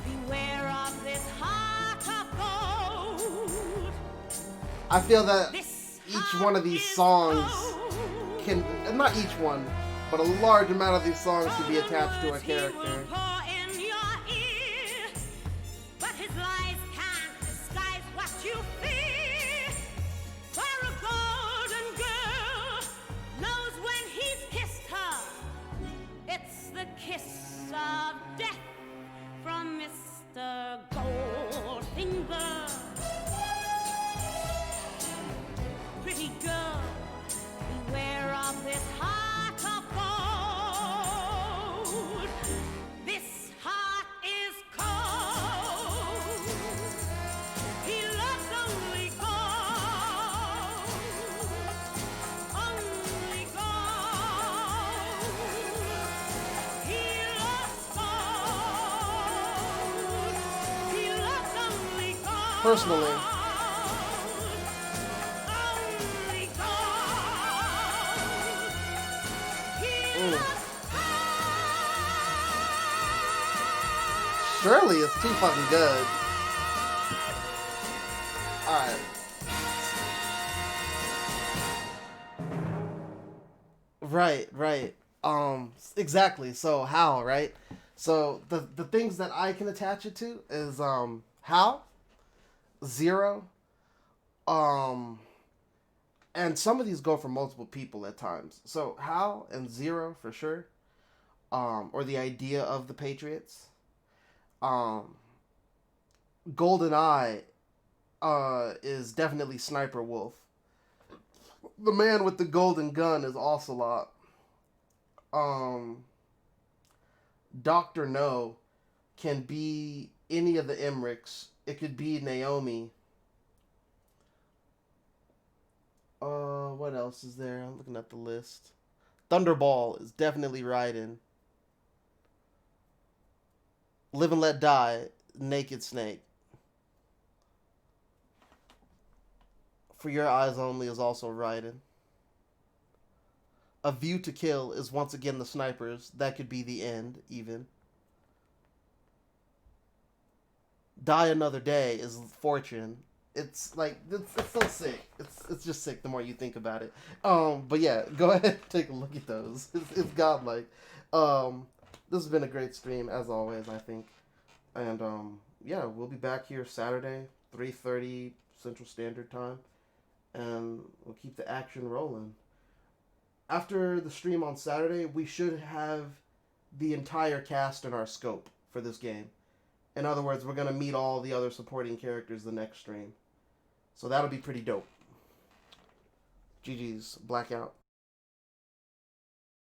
beware of this heart of gold. I feel that each one of these songs can, not each one, but a large amount of these songs can be attached to a character. But his lies can't disguise what you feel. For a golden girl knows when he's kissed her. It's the kiss of death from Mr. Goldfinger. Pretty girl, beware of this heart of gold. This heart is cold. He loves only gold. Only gold. He loves gold. He loves only gold. Personally, Shirley is too fucking good. Alright. Right. Exactly. So how, right? So the things that I can attach it to is how, Zero, and some of these go for multiple people at times. So Hal and Zero for sure. Or the idea of the Patriots. GoldenEye is definitely Sniper Wolf. The man with the golden gun is Ocelot. Dr. No can be any of the Emmerichs. It could be Naomi. What else is there? I'm looking at the list. Thunderball is definitely Raiden. Live and Let Die, Naked Snake. For Your Eyes Only is also Raiden. A View to Kill is once again the Snipers. That could be the end, even. Die Another Day is Fortune. It's like, it's so sick. It's just sick the more you think about it. But yeah, go ahead and take a look at those. It's godlike. This has been a great stream, as always, I think. And, yeah, we'll be back here Saturday, 3:30 Central Standard Time. And we'll keep the action rolling. After the stream on Saturday, we should have the entire cast in our scope for this game. In other words, we're going to meet all the other supporting characters the next stream. So that'll be pretty dope. GG's, Blackout.